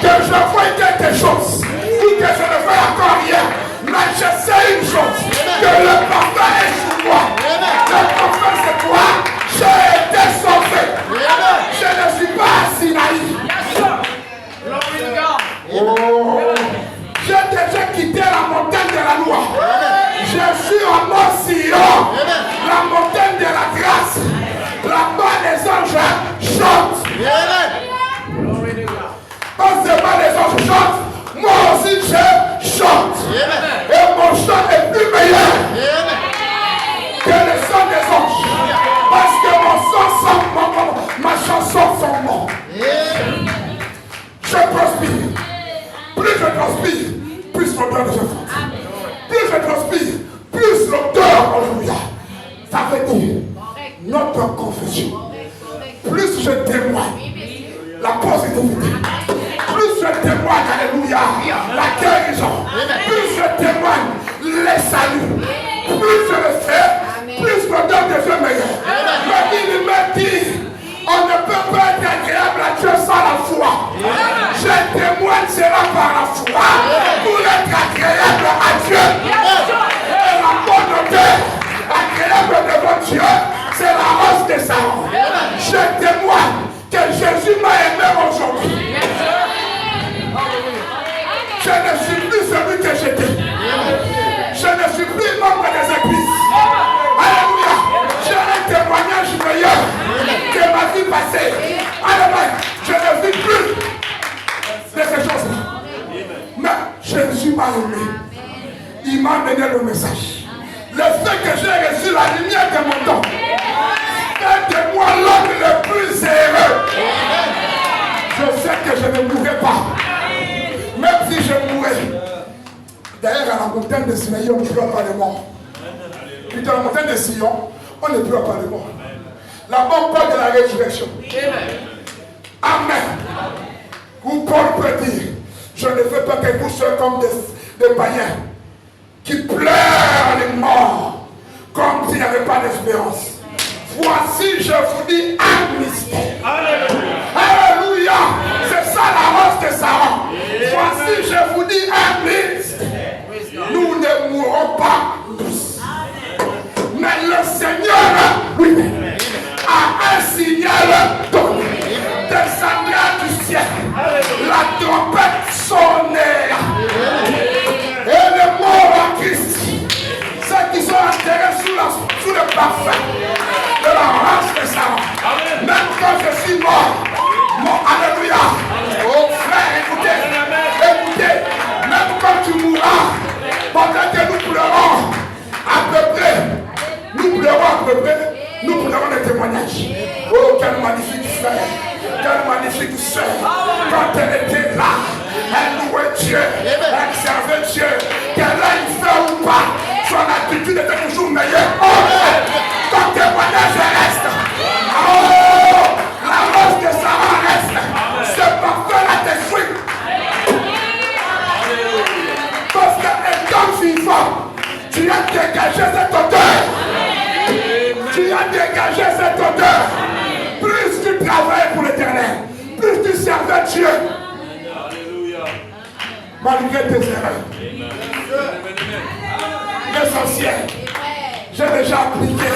Que je vois quelque chose ou que je ne vois encore rien. Mais je sais une chose, que le parfum est sur moi. Le parfum c'est quoi? J'ai été sauvé. Je ne suis pas à Sinaï. Oh. J'ai déjà quitté la montagne de la loi. Je suis je transpire, plus l'odeur de ce fond. Plus je transpire, plus l'odeur, alléluia. Ça veut dire notre confession. Plus je témoigne la positivité, plus je témoigne, alléluia, la guérison, plus je témoigne les saluts, plus je le fais, plus l'odeur devient meilleure. Il me dit, on ne peut pas être agréable à Dieu sans la foi. Je témoigne cela par la foi pour être agréable à Dieu. Et la bonne odeur agréable devant Dieu, c'est la hausse des Saron. Je témoigne que Jésus m'a aimé aujourd'hui. Je ne suis plus celui que j'étais. Je ne suis plus membre des églises. Alléluia. J'ai un témoignage meilleur que ma vie passée. Alléluia. Je ne vis plus de ces choses-là. Mais Jésus m'a aimé. Il m'a amené le message. Le fait que j'ai reçu la lumière de mon temps fait de moi l'homme le plus heureux. Je sais que je ne mourrai pas. Même si je mourrais. D'ailleurs, à la montagne de Sinaï, on ne pleure pas les morts. Puis dans la montagne de Sion, on ne pleure pas les morts. Là-bas, on parle de la résurrection. Amen. Où Paul peut dire, je ne veux pas que vous soyez comme des païens qui pleurent les morts comme s'il n'y avait pas d'espérance. Voici, je vous dis, un mystère. Alléluia. C'est ça la hausse de Sarah. Voici, je vous dis, un mystère. Nous ne mourrons pas tous. Mais le Seigneur lui-même a un signal donné. Descendra du ciel. La trompette sonnera. Et les morts en Christ, ceux qui sont enterrés sous le parfum de la race de Sarah. Même quand je suis mort, alléluia. Oh frère, écoutez, même quand tu mourras, pendant que nous pleurons à peu près, nous pleurons les témoignages. Oh, quel magnifique frère, quelle magnifique soeur. Quand elle était là, elle louait Dieu, elle servait Dieu. Qu'elle ait fait ou pas, son attitude était toujours meilleure. Oh, ton témoignage reste. Oh, la rose de Sarah reste. Ce parfum-là détruit. Parce qu'étant vivant, tu as dégagé cette odeur. Tu as dégagé cette odeur. Plus tu travailles pour l'Éternel, plus tu servais Dieu. Malgré tes erreurs. L'essentiel, j'ai déjà appliqué.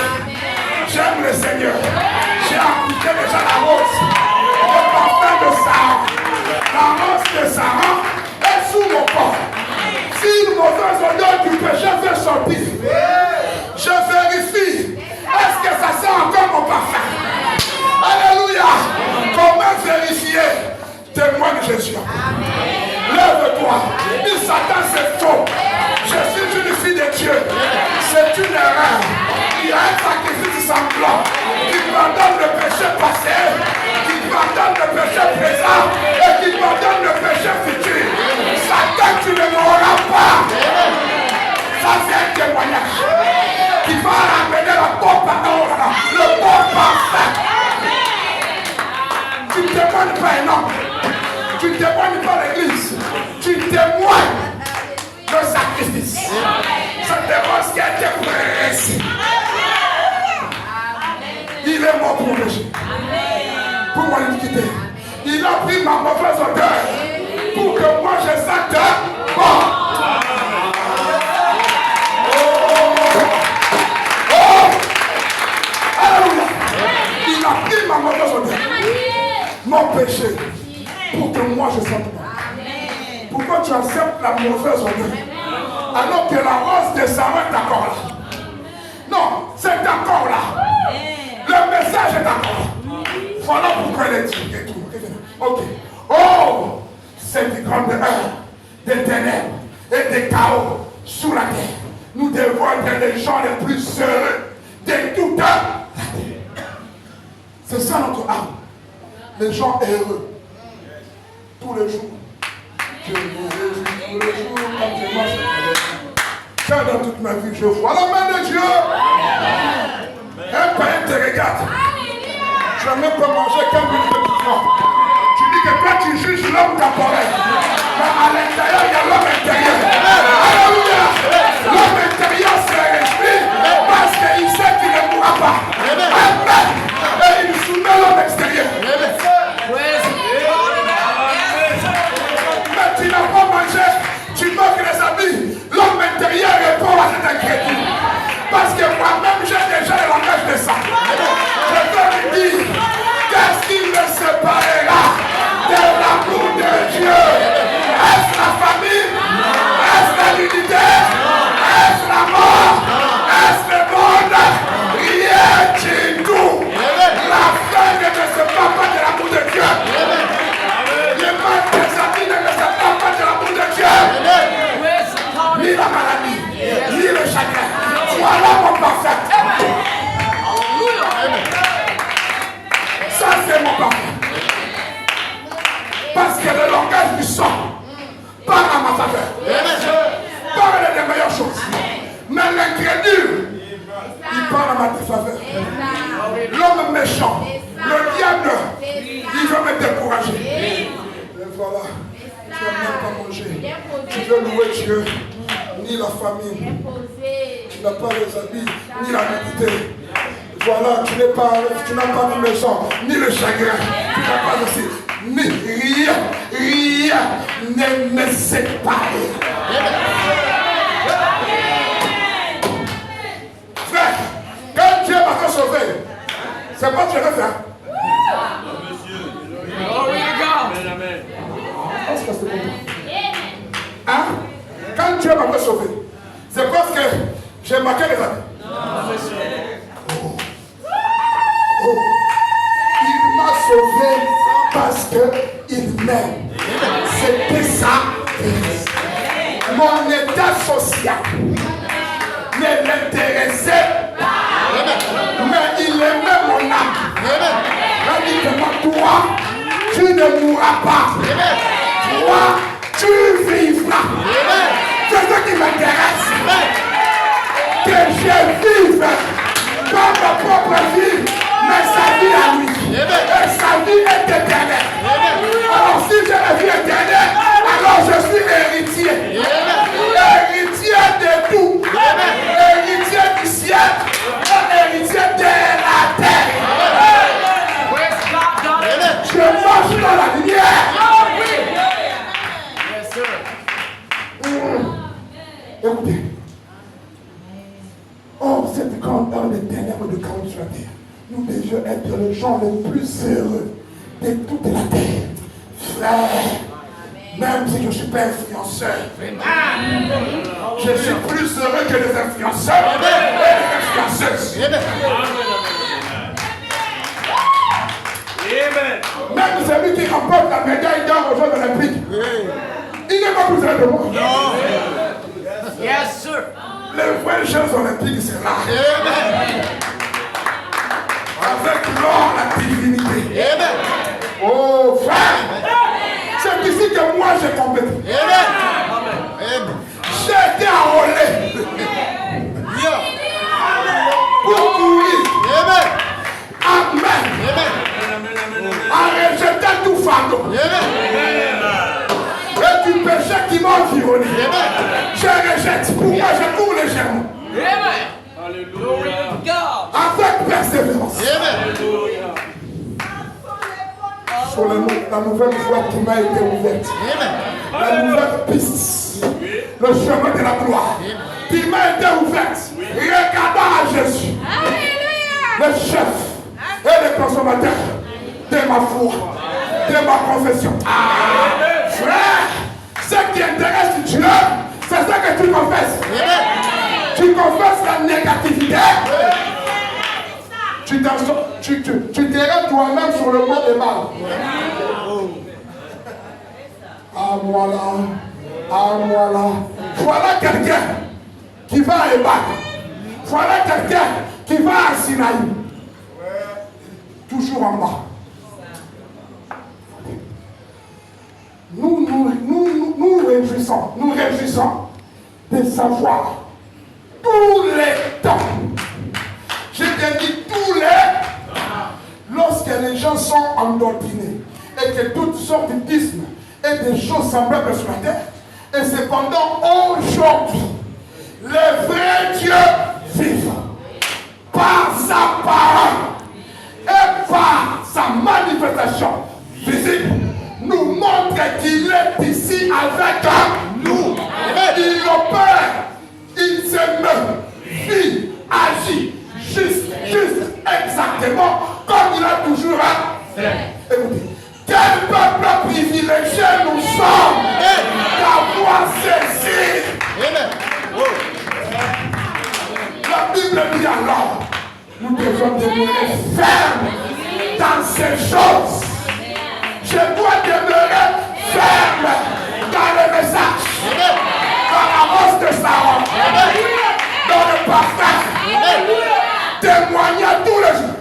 J'aime le Seigneur. J'ai appliqué déjà la rose. Le parfum de Sarah. La rose de Sarah est sous mon corps. Si une mauvaise odeur du péché fait sortir, je vérifie. Est-ce que ça sent encore mon parfum? Alléluia. Comment vérifier? Témoigne Jésus. Lève-toi. Il Satan, c'est faux. Je suis une fille de Dieu. C'est une erreur. Il y a un sacrifice sanglant qui pardonne le péché passé, qui pardonne le péché présent et qui pardonne le péché futur. Satan, tu ne mourras pas. Ça, c'est un témoignage qui va ramener la bonne parole, le bon parfum. Tu ne témoignes pas un homme. Tu ne témoignes pas l'église. Tu témoignes le sacrifice. Ça démontre qu'il a été pressé. Il est mort pour péché. Pour mon iniquité. Il a pris ma mauvaise odeur pour que moi je sente bon. Alléluia. Il a pris ma mauvaise odeur. Mon péché. Pour que moi je sente bon. Pourquoi tu acceptes la mauvaise odeur alors que la rose de Sarah est encore là? Non, c'est encore là. Le message est encore là. Voilà pourquoi elle est dit. Ok. Oh, c'est une grande heure de ténèbres et de chaos sous la terre. Nous devons être les gens les plus heureux de toute la terre. C'est ça notre âme. Les gens heureux. Tous les jours. Je me réjouis. Tous les jours, quand je marche, car dans toute ma vie, je vois la main de Dieu. Un païen te regarde. Tu n'as même pas mangé qu'un minute de temps. Tu dis que toi, tu juges l'homme temporel. Mais à l'intérieur, il y a l'homme intérieur. Alléluia. L'homme intérieur se réjouit parce qu'il sait qu'il ne mourra pas. Amen. Et il soumet l'homme extérieur. Mais tu n'as pas mangé, tu manques les amis. L'homme intérieur répond à cet inquiétude. Parce que moi-même, j'ai déjà le langage de ça. Je peux lui dire, qu'est-ce qui me séparera de l'amour de Dieu? Est-ce la famille? Est-ce l'unité? Est-ce la mort? Est-ce le monde? Rien du tout. La fin ne se sépare pas de l'amour de Dieu. Les mains des amis ne se séparent pas de l'amour de Dieu. Ni la maladie, ni le chagrin. Voilà mon parfait. Ça, c'est mon parfait. Parce que le langage du sang parle à ma faveur. Parle des meilleures choses. Mais l'incrédule, il parle à ma défaveur. L'homme méchant, le diable, il veut me décourager. Et voilà, tu n'as même pas mangé. Tu veux louer Dieu, ni la famille. Tu n'as pas les habits, ni la nudité. Voilà, tu n'as pas ni le sang, ni le chagrin. Tu n'as pas aussi, ni rien ne me sépare. Frère, quand Dieu m'a fait sauver, c'est pas Dieu le fait. Est-ce que c'est bon? Hein? Quand Dieu m'a fait sauver, c'est parce que j'ai marqué les amis. Il m'a sauvé parce qu'il m'aime. C'était ça. Mon état social ne l'intéressait pas. Mais il aimait mon âme. Il dit que toi, tu ne mourras pas. Toi, tu vivras. C'est ce qui m'intéresse. Que je vive pas ma propre vie, mais sa vie à lui. Et sa vie est éternelle. Alors si j'ai la vie éternelle, alors je suis héritier. Héritier de tout. Héritier du ciel. Héritier de la terre. Je marche dans la lumière. Écoutez. Oh, cette grande heure de ténèbres de chaos sur la terre. Nous devions être les gens les plus heureux de toute la terre. Frère, même si je ne suis pas influenceur, je suis plus heureux que les influenceurs et les influenceuses. Même celui qui remporte la médaille d'or aux Jeux Olympiques, il n'est pas plus heureux de moi. Yes, sir. Les vrais Jeux Olympiques, c'est là. Avec l'or, la divinité. Oh, frère. C'est ici que moi j'ai compété. J'ai été enrôlé pour courir. Amen. En rejetant tout fardeau. Et du péché qui m'a environné. Je rejette. Pour moi, je cours légèrement. Avec persévérance. Sur la nouvelle voie qui m'a été ouverte. La nouvelle piste. Le chemin de la gloire. Qui m'a été ouverte. Regardant à Jésus. Le chef et le consommateur de ma foi. De ma confession. Frère, ce qui intéresse Dieu, c'est ça que tu confesses. Tu confesses la négativité. Tu dirais toi-même sur le mot de mal. Ah, voilà. Ah, voilà. Voilà quelqu'un qui va à Ebak. Voilà quelqu'un qui va à Sinaï. Toujours en bas. Nous nous réjouissons de savoir tous les temps. J'ai bien dit tous les. Lorsque les gens sont endoctrinés et que toutes sortes d'ismes et des choses semblables sur la terre, et cependant aujourd'hui, le vrai Dieu vivant, par sa parole et par sa manifestation physique, nous montre qu'il est ici avec nous. Il opère, il s'émeut, vit, agit, juste, exactement comme il a toujours fait. Écoutez, quel peuple privilégié nous sommes d'avoir saisi. La Bible dit alors, nous devons demeurer fermes dans ces choses. Je dois demeurer ferme dans le message, dans la rose de Saron, dans le parfum, témoigner tous les jours.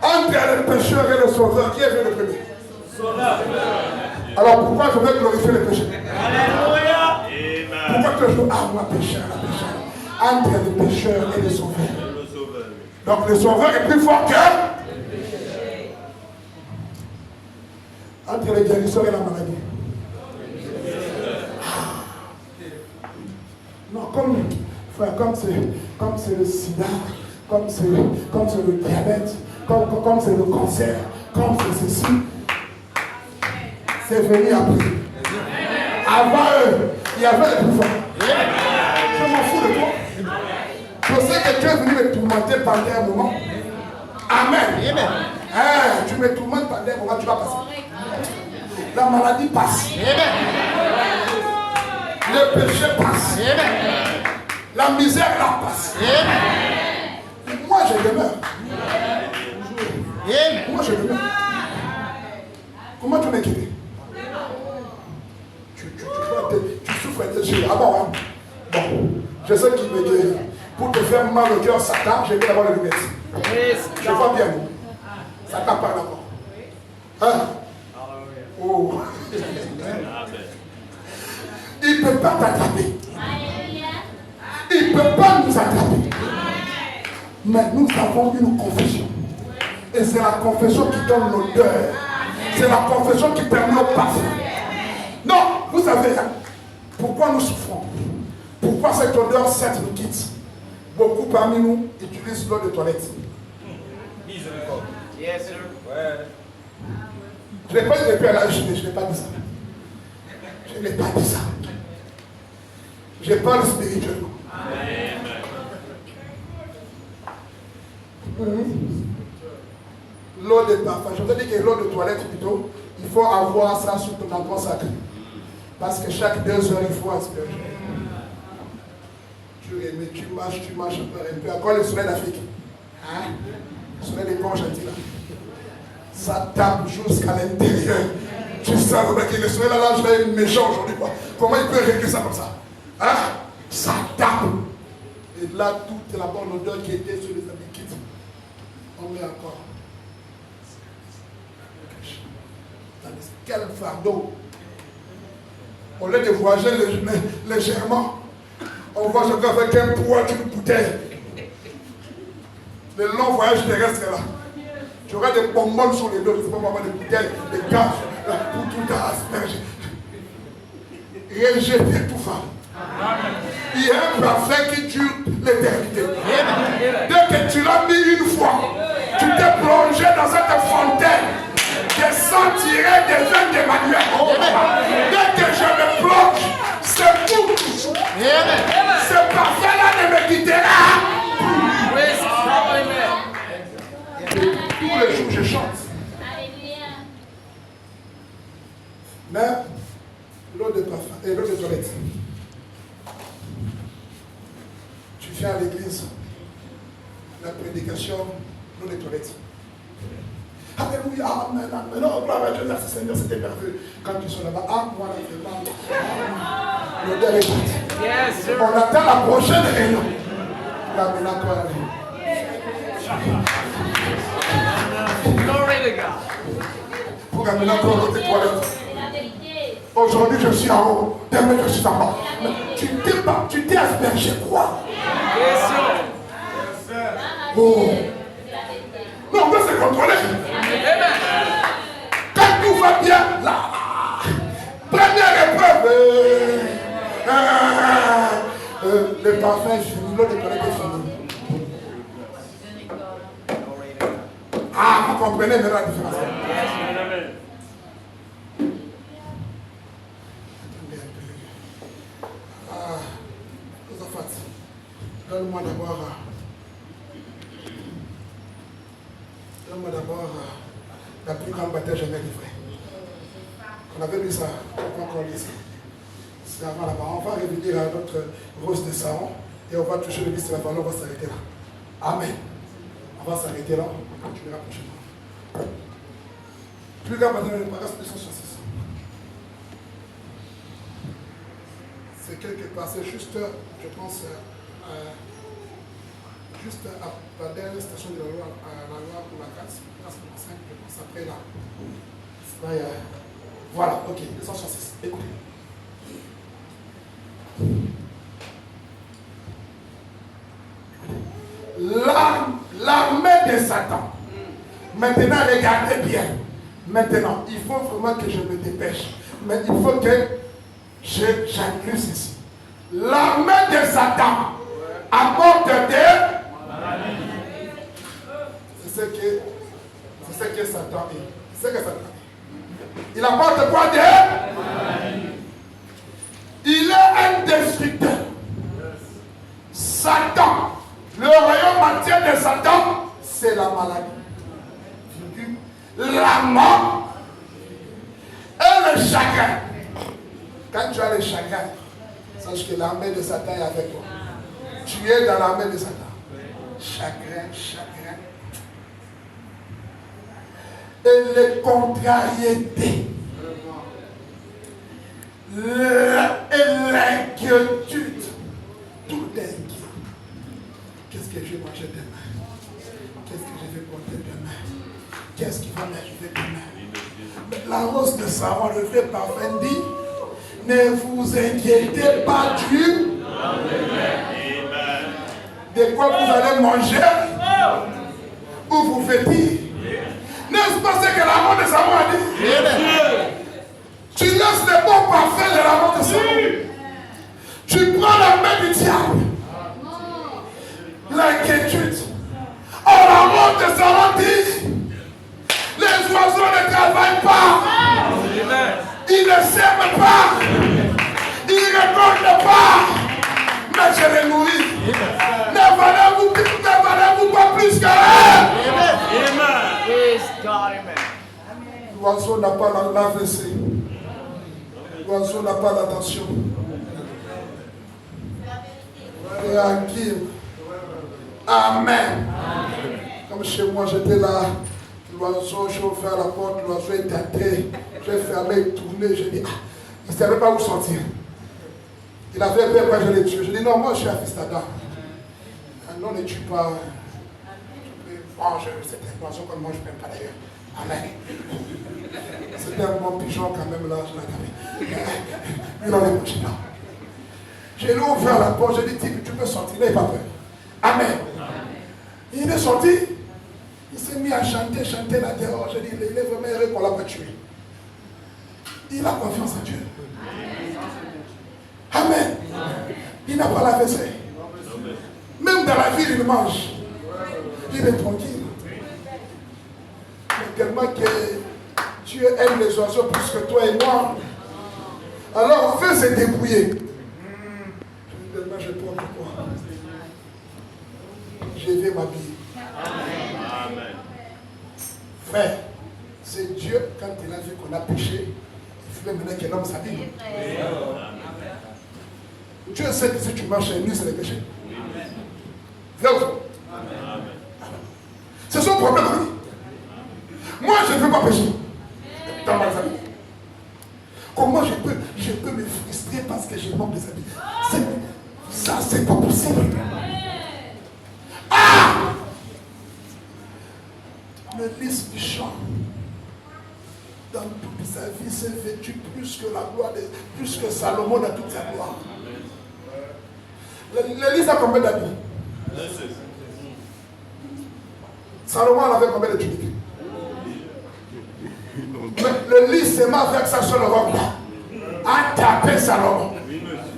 Entre le pécheur et le sauveur, qui est venu le premier? Alors pourquoi je veux glorifier le pécheur? Pourquoi que je veux moi pécheur, entre le pécheur et le sauveur? Donc le sauveur est plus fort que entre le guérisseur et la maladie. Non, comme c'est le sida, comme c'est le diabète, comme c'est le cancer, comme c'est ceci, c'est venu après. Avant eux, il y avait les plus forts. Je m'en fous de toi. Je sais que tu es venu me tourmenter pendant un moment. Amen. Tu me tourmentes pendant un moment, tu vas passer. La maladie passe. Le péché passe. La misère la passe. Moi je demeure. Moi je demeure. Comment tu m'as quitté? Tu souffres de Dieu. Ah bon, hein? Bon, je sais qu'il me guérit. Pour te faire mal au cœur, Satan, je vais avoir le lunettes. Je vois bien. Satan parle d'abord. Hein? Oh. Il ne peut pas t'attraper. Il ne peut pas nous attraper. Mais nous avons une confession. Et c'est la confession qui donne l'odeur. C'est la confession qui permet au parfum. Non, vous savez, hein, pourquoi nous souffrons? Pourquoi cette odeur sainte nous quitte? Beaucoup parmi nous utilisent l'eau de toilette. Yes, sir. Je ne l'ai pas dit depuis à la Chine, je n'ai pas dit ça. Je n'ai pas dit ça. Je parle spirituellement. L'eau de parfum, je veux dire que l'eau de toilette plutôt, il faut avoir ça sur ton endroit sacré. Parce que chaque 2 heures, il faut asperger. Tu marches un peu. Encore le soleil d'Afrique. Hein? Le soleil des ponts gentils là. Ça tape jusqu'à l'intérieur. Tu sens que le soleil là, je l'ai méchant aujourd'hui. Comment il peut régler ça comme ça? Hein? Ça tape. Et là, toute la bonne odeur qui était sur les habits quitte. On met encore. Quel fardeau. Au lieu de voyager légèrement, on voyage encore avec un poids d'une bouteille. Le long voyage terrestre là. Tu auras des bonbons sur les dos, tu peux avoir des bouteilles, des gaz, pour tout asperger. Rejeter tout ça. Il y a un parfum qui dure l'éternité. Dès que tu l'as mis une fois, tu t'es plongé dans cette fontaine. Je sentirai des veines d'Emmanuel. Dès que je me plonge, c'est pour toujours. Ce parfum-là ne me quittera plus. Tous les jours, je chante. Mais l'eau de parfum et l'eau de toilette. Tu viens à l'église, la prédication, l'eau de toilette. Alléluia, amen, amen. Oh, gloire à Dieu, merci Seigneur, c'était merveilleux. Quand tu sois là-bas, moi, là, vraiment, l'odeur est partie. Yes, on attend la prochaine réunion. Là, maintenant, quoi, Glory to God. programme maintenant pour l'autre toilette. Aujourd'hui, je suis en haut. Demain, je suis en bas. Mais tu t'es aspergé quoi? Oh. Non, on doit se contrôler. Quand tout va bien, là. Première épreuve. Le parfum est fini, l'eau de toilette est fini. Ah, vous comprenez maintenant la différence. Donne-moi d'abord la plus grande bataille jamais livrée. On avait lu ça, on va lire ça. C'est avant là-bas. On va revenir à notre rose de Saron et on va toucher le liste de la parole, on va s'arrêter là. Amen. On va s'arrêter là, on continuera prochainement. Plus grande bataille, le paragraphe 266. C'est quelque part, c'est juste, je pense, juste à la dernière station de la loi pour la grâce, je pense après là. Voilà, ok, 266, écoutez. L'armée de Satan. Maintenant, regardez bien. Maintenant, il faut vraiment que je me dépêche. Mais il faut que j'inclus ici. L'armée de Satan apporte des maladies. C'est ce que Satan est. C'est ce que Satan est. Il apporte quoi des maladies. Il est un destructeur. Satan, le royaume entier de Satan, c'est la maladie. La mort et le chagrin. Quand tu as le chagrin, sache que l'armée de Satan est avec toi. Tu es dans l'armée de Satan. Chagrin. Et les contrariétés. Et l'inquiétude. Tout est inquiet. Qu'est-ce que je vais manger demain? Qu'est-ce que je vais porter demain? Qu'est-ce qui va m'arriver demain? Mais la rose de Saron, le vrai parfum dit, ne vous inquiétez pas du de quoi vous allez manger ou vous vêtir. N'est-ce pas ce que la rose de Saron a dit? Tu laisses le bon parfum de la rose de Saron. Tu prends la main du diable. L'inquiétude. Oh, la rose de Saron dit, les oiseaux ne travaillent pas. Ils ne sèment pas. Ils ne récoltent pas. Mais je les nourris. Ne valez-vous pas plus que eux? L'oiseau n'a pas l'AVC. L'oiseau n'a pas l'attention. Réactive. Amen. Comme chez moi, j'étais là. L'oiseau, j'ai ouvert la porte, l'oiseau est entré. J'ai fermé, tourné, j'ai dit, il ne savait pas où sortir. Il avait peur quand je l'ai tué. Je dis, non, moi je suis un fils d'Adam. Non, ne tue pas. Bon, c'était un oiseau comme moi, je ne m'aime pas d'ailleurs. Amen. C'était un bon pigeon quand même là, je l'ai gardé. Mais non, ne tue pas. J'ai ouvert la porte, j'ai dit, tu peux sortir, n'aie pas peur. Amen. Il est sorti. Il s'est mis à chanter là dehors. J'ai dit, il est vraiment heureux qu'on l'a pas tué. Il a confiance en Dieu. Amen. Il n'a pas la vaisselle. Même dans la ville, il mange. Il est tranquille. Mais tellement que Dieu aime les oiseaux plus que toi et moi. Alors on veut se débrouiller. Tellement je prends quoi. Je vais m'habiller. Amen. Frère, c'est Dieu, quand il a vu qu'on a péché, il faut maintenant que l'homme s'habille. Dieu sait que si tu marches à nuit, c'est le péché. Vrai ou faux? C'est son problème. Moi, je ne veux pas pécher. Dans mes habits. Comment je peux me frustrer parce que je manque des habits? Ça, c'est pas possible. Ah! Le lys du champ, dans sa vie s'est vêtue plus que la gloire, plus que Salomon dans toute sa gloire. L'église a combien d'habits? Salomon avait combien de tuniques? Le lit seulement avec sa seule robe là a tapé Salomon.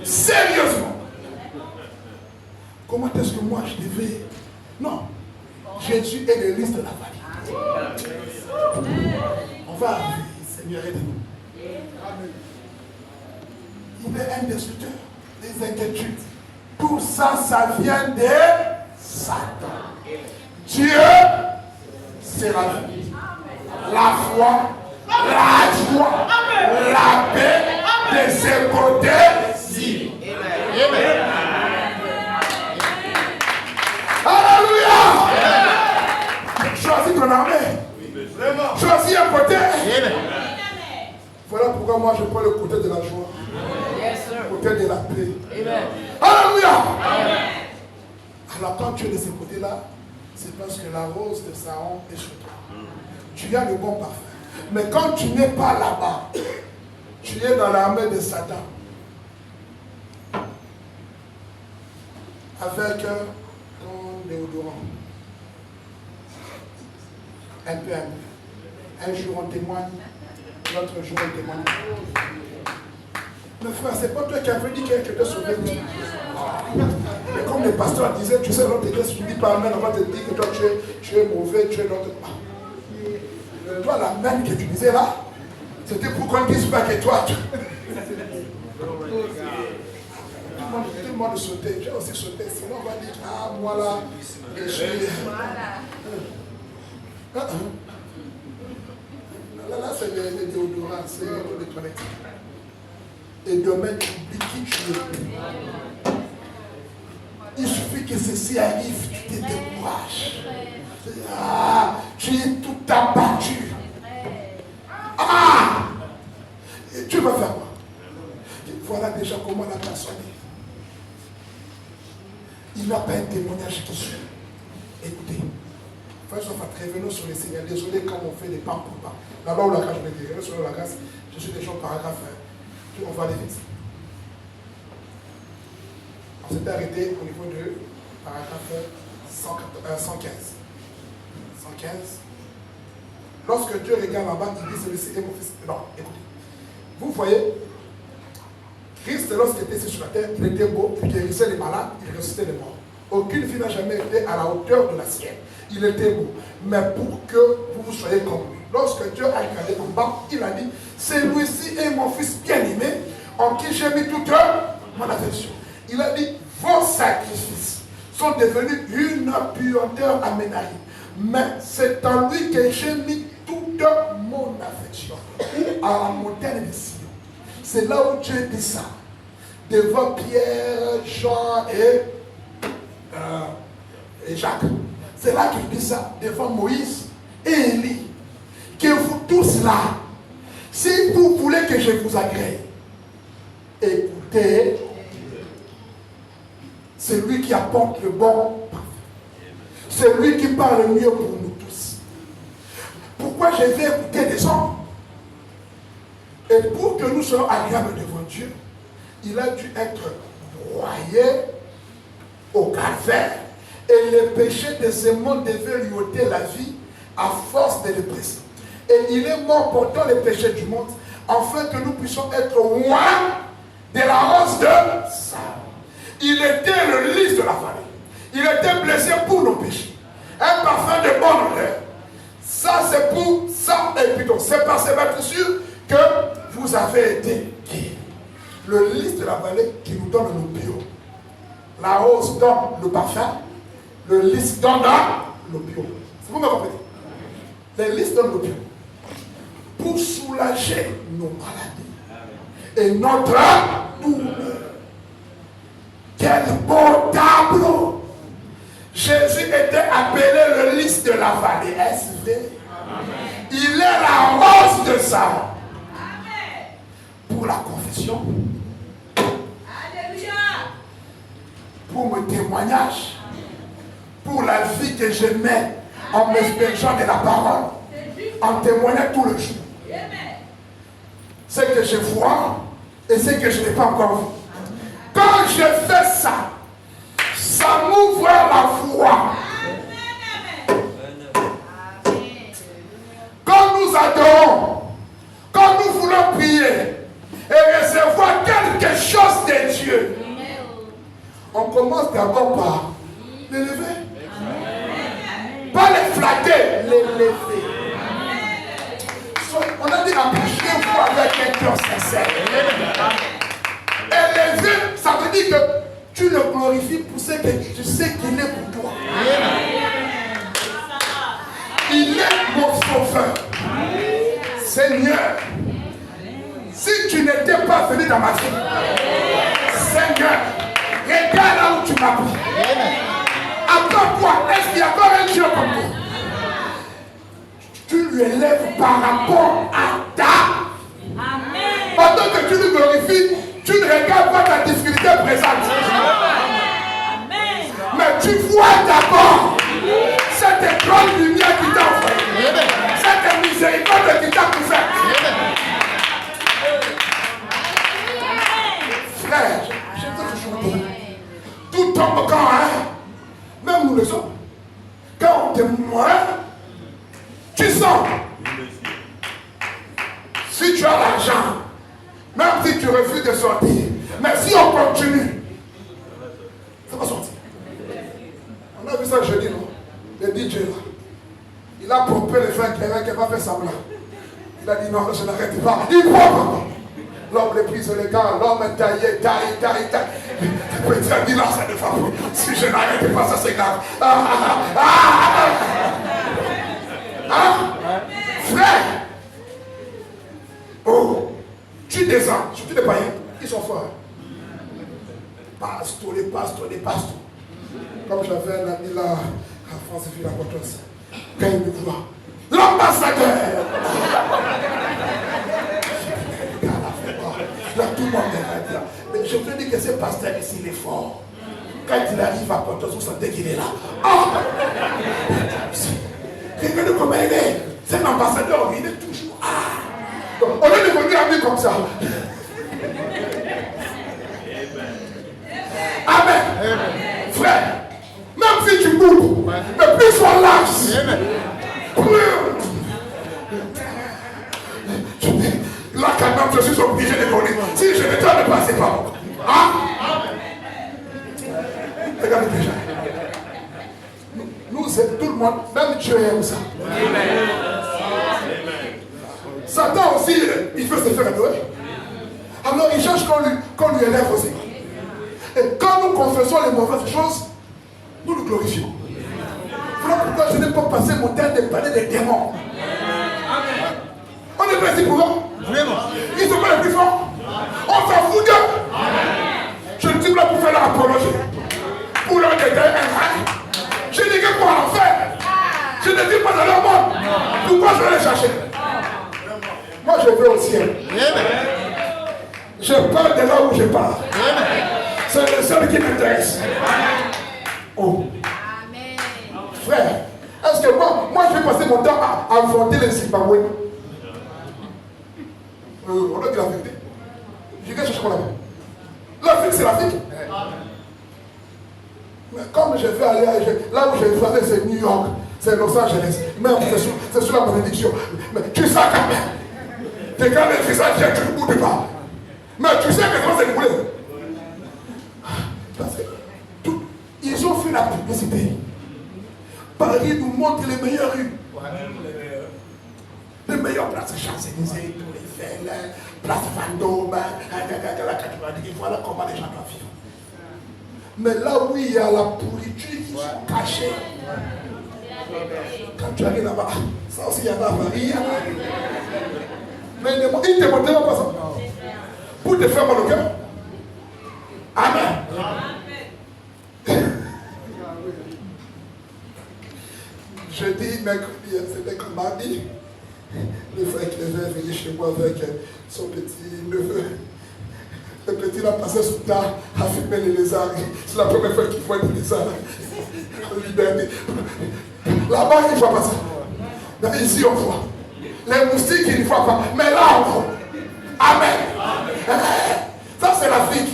Sérieusement. Comment est-ce que moi je devais? Non. Jésus est le lys de la vallée. On va arriver, Seigneur, aide-nous. Il est un destructeur, des inquiétudes. Tout ça, ça vient de Satan. Dieu, c'est la vie, la foi, la joie, la paix de ses côtés-ci. Amen. Alléluia. Choisis ton armée. Choisis un côté. Voilà pourquoi moi je prends le côté de la joie. Le côté de la paix. Alléluia. Alors quand tu es de ce côté-là, c'est parce que la rose de Saron est sur toi. Tu as le bon parfum. Mais quand tu n'es pas là-bas, tu es dans l'armée de Satan. Avec ton déodorant. Un peu. Un jour on témoigne, l'autre jour on témoigne. Mais frère, c'est pas toi qui avais dit que tu t'es sauvé. Mais comme le pasteur disait, tu sais, l'autre était suivi par main, on va te dire que toi tu es mauvais, tu es l'autre. Toi, la main que tu disais là, c'était pour qu'on ne dise pas que toi, tout le monde sautait, j'ai aussi sauté. Sinon, on va dire, ah, moi là, je suis. Là, c'est les déodorants, c'est les toilettes. Et demain, tu oublies qui tu es. Il suffit que ceci arrive, tu te décourages. Ah, tu es tout abattu. Ah! Et tu vas faire quoi? Voilà déjà comment la personne est. Il n'a pas un témoignage qui suit. Écoutez. Frère Sophat, revenons sur les signes. Désolé quand on fait des pas pour pas. Là-bas où la grâce, je vais dire, sur la grâce, je suis déjà au paragraphe. On va aller vite. On s'est arrêté au niveau de paragraphe 115. 115. Lorsque Dieu regarde là-bas, il dit celui-ci est mon fils. Non, écoutez. Vous voyez, Christ, lorsqu'il était ici sur la terre, il était beau, il guérissait les malades, il ressuscitait les morts. Aucune vie n'a jamais été à la hauteur de la sienne. Il était beau. Mais pour que vous soyez comme lui. Lorsque Dieu a regardé en bas, il a dit, celui-ci est mon fils bien-aimé, en qui j'ai mis toute mon affection. Il a dit, vos sacrifices sont devenus une puanteur à Ménaï. Mais c'est en lui que j'ai mis toute mon affection. Ou à la montagne de Sion. C'est là où Dieu dit ça. Devant Pierre, Jean et Jacques. C'est là qu'il dit ça. Devant Moïse et Élie. Que vous tous là, si vous voulez que je vous agrée, écoutez celui qui apporte le bon parfum. Celui qui parle mieux pour nous tous. Pourquoi je vais écouter des hommes? Et pour que nous soyons agréables devant Dieu, il a dû être broyé au calvaire. Et le péché de ce monde devait lui ôter la vie à force de le presser. Et il est mort portant les péchés du monde, afin que nous puissions être loin de la rose de Saron. Il était le lys de la vallée. Il était blessé pour nos péchés. Un parfum de bonne odeur. Ça, c'est pour ça, et plutôt, c'est par ces sûr que vous avez été guéris. Le lys de la vallée qui nous donne l'opium. La rose donne le parfum. Le lys donne l'opium. Vous me comprenez? Le lys donne l'opium. Pour soulager nos maladies et notre douleur. Quel beau tableau! Jésus était appelé le lys de la vallée. Est-ce vrai? Il est la rose de Saron. Pour la confession. Pour mon témoignage. Pour la vie que je mets en m'espérant de la parole. En témoignant tout le jour. ce que je vois et ce que je n'ai pas encore vu. Quand je fais ça, ça m'ouvre la voie. Quand nous adorons, quand nous voulons prier et recevoir quelque chose de Dieu, on commence d'abord par l'élever. Pas les flatter, l'élever. On a dit approchez-vous avec un cœur sincère. Élever, ça veut dire que tu le glorifies pour ce que tu sais qu'il est pour toi. Il est mon sauveur. Seigneur, si tu n'étais pas venu dans ma vie, Seigneur, regarde là où tu m'as pris. Après toi, est-ce qu'il y a encore un Dieu comme toi? Tu lui élèves par rapport à ta. Amen. Pendant que tu le glorifies, tu ne regardes pas ta difficulté présente. Amen. Mais tu vois d'abord cette grande lumière qui t'a offert, cette miséricorde qui t'a couvert. Frère, je te toujours dire, tout tombe quand, même nous le sommes. Quand on te moint, tu sens. Si tu as l'argent, même si tu refuses de sortir, mais si on continue, ça va sortir. On a vu ça jeudi, non? Le DJ là. Il a pompé les frères qui n'a pas fait semblant. Il a dit non, je n'arrête pas. Il pompe. L'homme le plus élégant, l'homme taillé. Petit a dit non, ça ne va pas. Si je n'arrête pas, ça c'est grave. Frère, oh, tu descends, surtout les païens, ils sont forts. Pastor. Comme j'avais un ami là, à France, il la Portos. Quand il me voit, l'ambassadeur. Là, tout le monde est là. Mais je te dis que ce pasteur ici, il est fort. Quand il arrive à Portos, vous sentez qu'il est là. Regardez comment il est. C'est l'ambassadeur, il est toujours. Donc, au lieu de venir à lui comme ça. Amen. Frère, même si tu bouges, le plus sois lâche. Là, quand même, je suis obligé de connaître. Si je ne te passe pas. Regardez déjà. Nous, c'est tout le monde, même Dieu aime ça. Amen. Satan aussi, il veut se faire adorer. Alors il cherche qu'on lui élève aussi. Et quand nous confessons les mauvaises choses, nous nous glorifions. Voilà pourquoi je n'ai pas passé mon temps de parler des démons. On est pas ici pour eux. Ils ne sont pas les plus forts. On s'en fout d'eux. Je ne suis pas là pour faire leur apologie. Pour leur détailler un. Je dis que pour en faire. Je ne dis pas dans leur monde. Pourquoi je vais les chercher? Moi je vais au ciel. Je parle de là où je pars. C'est le seul qui m'intéresse. Oh. Frère, est-ce que moi je vais passer mon temps à affronter les Zimbabwe? On a dit la vérité. Je vais chercher mon avis. L'Afrique c'est l'Afrique. Mais comme je vais aller, là où je vais aller, c'est New York, c'est Los Angeles, même c'est sur la bénédiction. Mais tu sais quand même, tes gars, les visages, tu ne bouges pas. Mais tu sais que ça va se dérouler. Parce que ils ont fait la publicité. Paris nous montre les meilleures rues. Les meilleures places Champs-Élysées, Tour Eiffel, place Vendôme, voilà comment les gens doivent vivre. Mais là où il y a la pourriture, ils sont cachés. Quand tu arrives là-bas, ça aussi il y a la Paris. Mais ils ne te montreront pas ça. Pour te faire mal au cœur. Amen. Jeudi, mercredi, c'était comme mardi. Le frère qui devait venir chez moi avec son petit neveu. Le petit l'a passé sous tard à filmer les lézards. C'est la première fois qu'il voit des lézards en liberté. Là-bas, il ne voit pas ça. Mais ici, on voit. Les moustiques, ils ne voient pas. Mais là, on voit. Amen. Ça, c'est l'Afrique.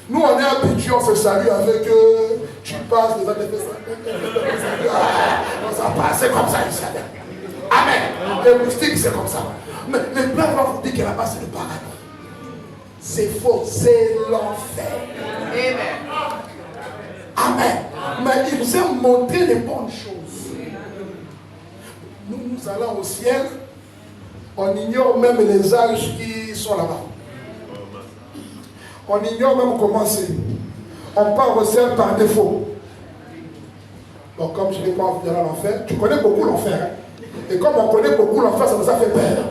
Nous, on est habitués, on se salue avec tu passes, les autres font ça. Ça passe, c'est comme ça ici. Amen. Les moustiques, c'est comme ça. Mais les blancs vont vous dire que là-bas, c'est le paradis. C'est faux, c'est l'enfer. Amen. Mais il nous a montré les bonnes choses. Nous allons au ciel, on ignore même les âges qui sont là-bas. On ignore même comment c'est. On part au ciel par défaut. Donc comme je n'ai pas envie d'aller à l'enfer, tu connais beaucoup l'enfer. Hein? Et comme on connaît beaucoup l'enfer, ça nous a fait peur.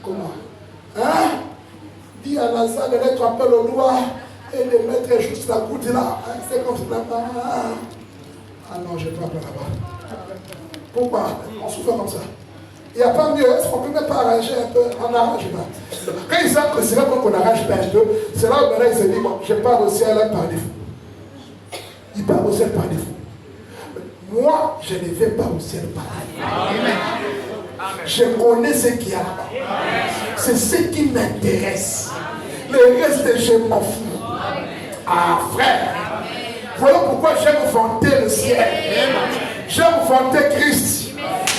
Comment? Hein? Dis à Lazare de mettre un peu le doigt et de mettre juste la goutte là. Hein? C'est comme ça là-bas. Ah non, je ne vais pas là-bas. Pourquoi? On souffre comme ça. Il n'y a pas mieux, est-ce qu'on ne peut même pas arranger un peu? On n'arrange pas. Quand ils savent que c'est là qu'on arrange pas un peu, c'est là où maintenant ils se disent, bon, je pars au ciel par défaut. Ils partent au ciel par défaut. Moi, je ne vais pas au ciel par défaut. Je connais ce qu'il y a là-bas. C'est ce qui m'intéresse. Le reste, je m'en fous. Ah, frère. Voilà pourquoi j'aime vanter le ciel. J'aime vanter Christ.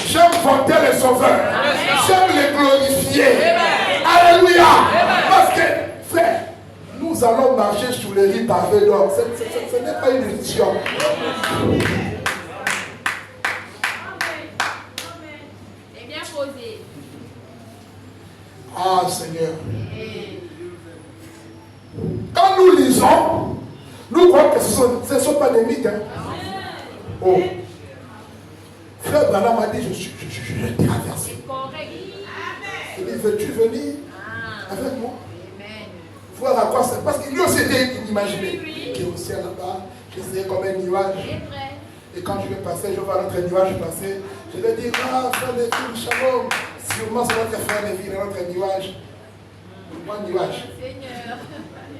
J'aime vanter le Sauveur. J'aime le glorifier. Alléluia. Parce que, frère, nous allons marcher sur les riz pavés d'or. Ce n'est pas une illusion. C'est bien posé. Ah, Seigneur. Quand nous lisons, nous croyons que ce ne sont pas des mythes. Hein? Oh. Frère Branham m'a dit, je traverse. C'est correct. Il dit, veux-tu venir avec moi? Voir à quoi c'est. Parce qu'il lui aussi était imaginé. Qui est au ciel là-bas, je serai comme un nuage. Et quand je vais passer, je vois notre nuage passer. Je vais dire, ah, frère Léville, shalom. Sûrement c'est notre frère Léville, notre nuage. Moi, nuage.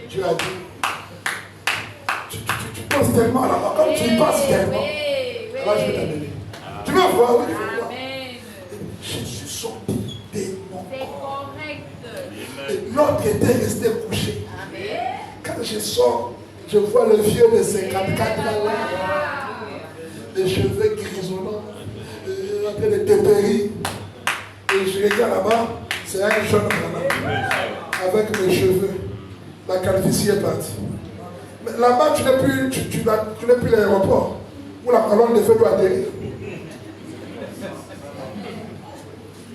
Dieu a dit, tu penses tellement là-bas, comme tu y penses tellement. Alors je vais t'amener. Tu veux voir, oui, je veux voir. Je suis sorti de mon corps. Et l'autre était resté couché. Quand je sors, je vois le vieux de 54 ans là, les cheveux grisonnants, en train de dépérir. Et je regarde là-bas, c'est un jeune Branham, avec mes cheveux. La calvitie est partie. Mais là-bas, tu n'es plus l'aéroport où la colonne de feu doit atterrir.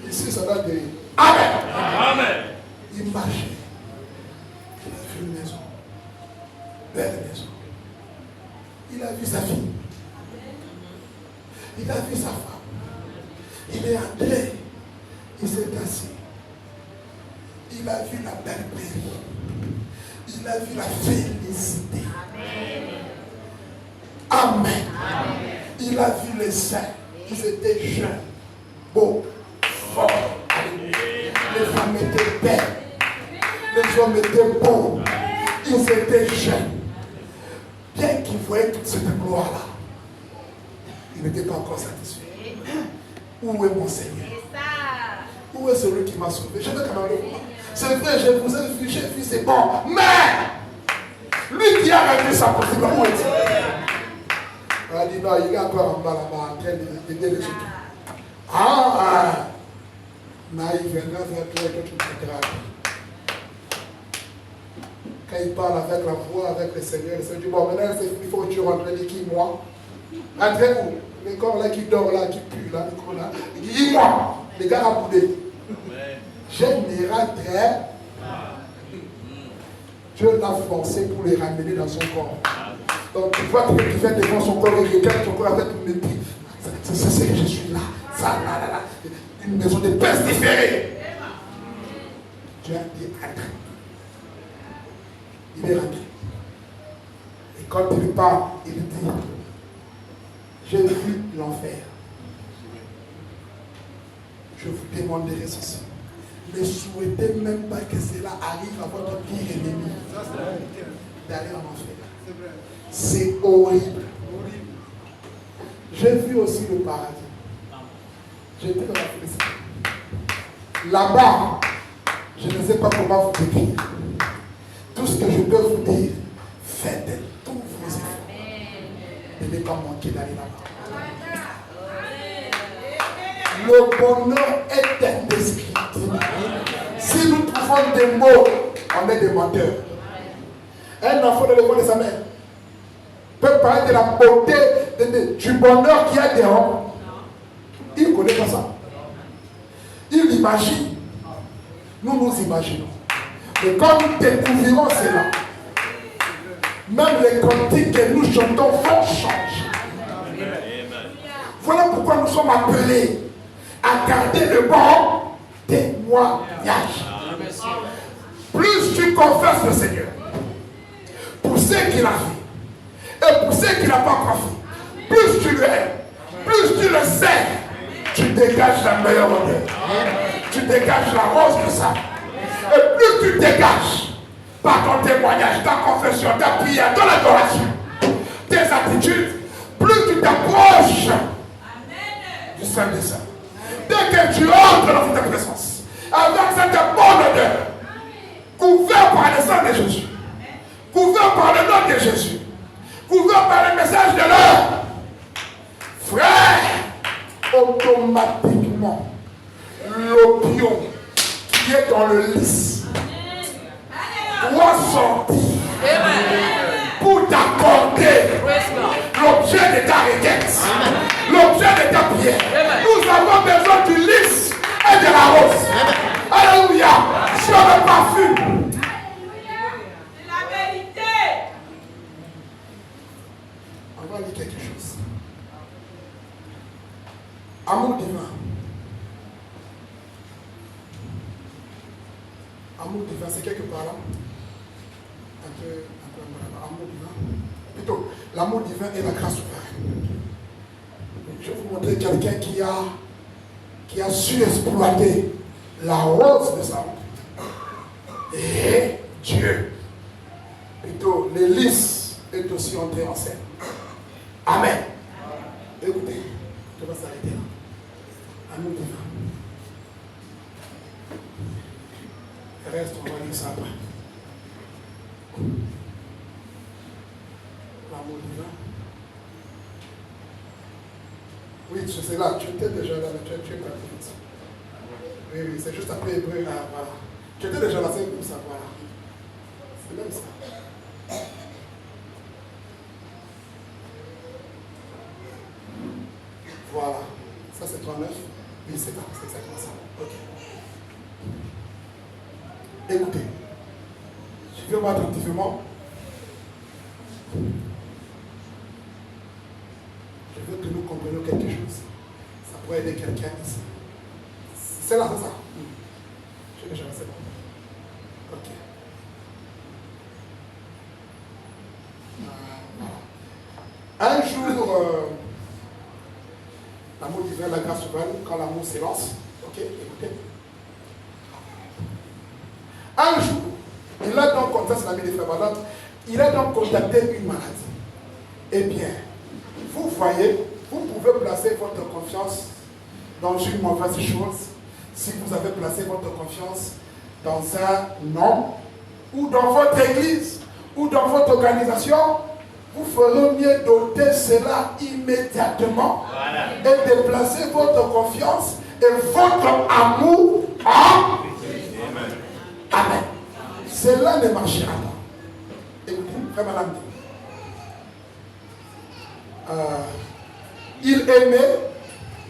Ici, ça doit atterrir. Amen. Amen. Il marchait. Il a vu une maison. Belle maison. Il a vu sa fille. Il a vu sa femme. Il est entré. Il s'est assis. Il a vu la belle prairie. Il a vu la félicité. Amen. Amen. Il a vu les saints. Ils étaient jeunes, beaux, forts. Les femmes étaient belles. Les hommes étaient beaux. Ils étaient jeunes. Bien qu'ils voyaient toute cette gloire-là, ils n'étaient pas encore satisfaits. Où est mon Seigneur? Où est celui qui m'a sauvé? Je vais quand même le voir. C'est vrai, je vous ai vu, j'ai vu, c'est bon. Mais, lui qui a réglé sa possible, où est-il? On a dit non, il est encore en bas là-bas, en train d'aider les autres. Ah, mais il viendra faire quelque chose de grave. Quand il parle avec la voix, avec le Seigneur dit bon, maintenant il faut que tu rentres. Il dit qui, moi? Entrez où? Le corps là qui dort là, qui pue là, le corps là. Il dit moi, les gars à bouder. Je ne rentrerai. Dieu l'a forcé pour les ramener dans son corps. Donc tu vois que tu fais devant son corps et regarde son corps avec une mépris. C'est ce que je suis là. Ça, là. Une maison de pestiférés. Dieu a dit entre. Il est rentré. Et quand il part, il dit j'ai vu l'enfer. Je vous demanderai ceci. Ne souhaitez même pas que cela arrive à votre pire ennemi d'aller en enfer. C'est horrible. J'ai vu aussi le paradis. J'étais dans la félicité. Là-bas, Je ne sais pas comment vous décrire. Tout ce que je peux vous dire, faites tous vos efforts. Ne pas manquer d'aller là-bas. Le bonheur est indescriptible. Si nous trouvons des mots, on est des menteurs. Un enfant de l'école de sa mère peut parler de la beauté, du bonheur qu'il y a dehors. Il ne connaît pas ça. Il imagine. Nous nous imaginons. Et quand nous découvrirons cela, même les cantiques que nous chantons vont changer. Voilà pourquoi nous sommes appelés à garder le bon témoignage. Plus tu confesses le Seigneur pour ce qu'il a fait et pour ce qu'il n'a pas encore fait, plus tu le aimes, plus tu le sais, tu dégages la meilleure odeur. Tu dégages la rose de ça. Et plus tu dégages par ton témoignage, ta confession, ta prière, ton adoration, tes attitudes, plus tu t'approches du Saint des Saints. Dès que tu entres dans cette présence, avec cette bonne odeur, couvert par le sang de Jésus, couvert par le nom de Jésus, couvert par le message de l'heure, frère, automatiquement, l'opium qui est dans le lys doit sortir pour t'accorder l'objet de ta requête, l'objet de ta prière. Nous avons besoin du lys et de la rose. Alléluia. Sur le parfum. C'est la vérité. On va dire quelque chose. Amour divin. Amour divin, c'est quelque part là. Un peu, amour divin. Plutôt, l'amour divin et la grâce souveraine. Je vais vous montrer quelqu'un qui a su exploiter la rose de sa vie. Et Dieu, plutôt, le lys est aussi entré en scène. Amen. Écoutez, je vais s'arrêter là. Amour divin. Reste, on va lire ça après. L'amour divin. Oui, c'est là, tu étais déjà là, mais tu es parti vite. Oui, c'est juste après Hébreu, là, voilà. Tu étais déjà là, c'est comme ça, voilà. C'est même ça. Voilà. Ça, c'est 39. Oui, c'est exactement ça. Ok. Écoutez, je vais voir attentivement. Je veux que nous comprenions quelque chose. Ça pourrait aider quelqu'un ici. C'est là, c'est ça. Je vais déjà, c'est bon. Ok. Voilà. Un jour, l'amour divin, la grâce souveraine, quand l'amour s'élance, ok, écoutez. Un jour, il a donc contacté l'ami des frères malades, il a donc contacté une maladie. Eh bien, vous voyez, vous pouvez placer votre confiance dans une mauvaise chose si vous avez placé votre confiance dans un homme ou dans votre église ou dans votre organisation. Vous ferez mieux d'ôter cela immédiatement et de placer votre confiance et votre amour en Amen. Cela ne marchera pas. Écoutez, frère madame. Il aimait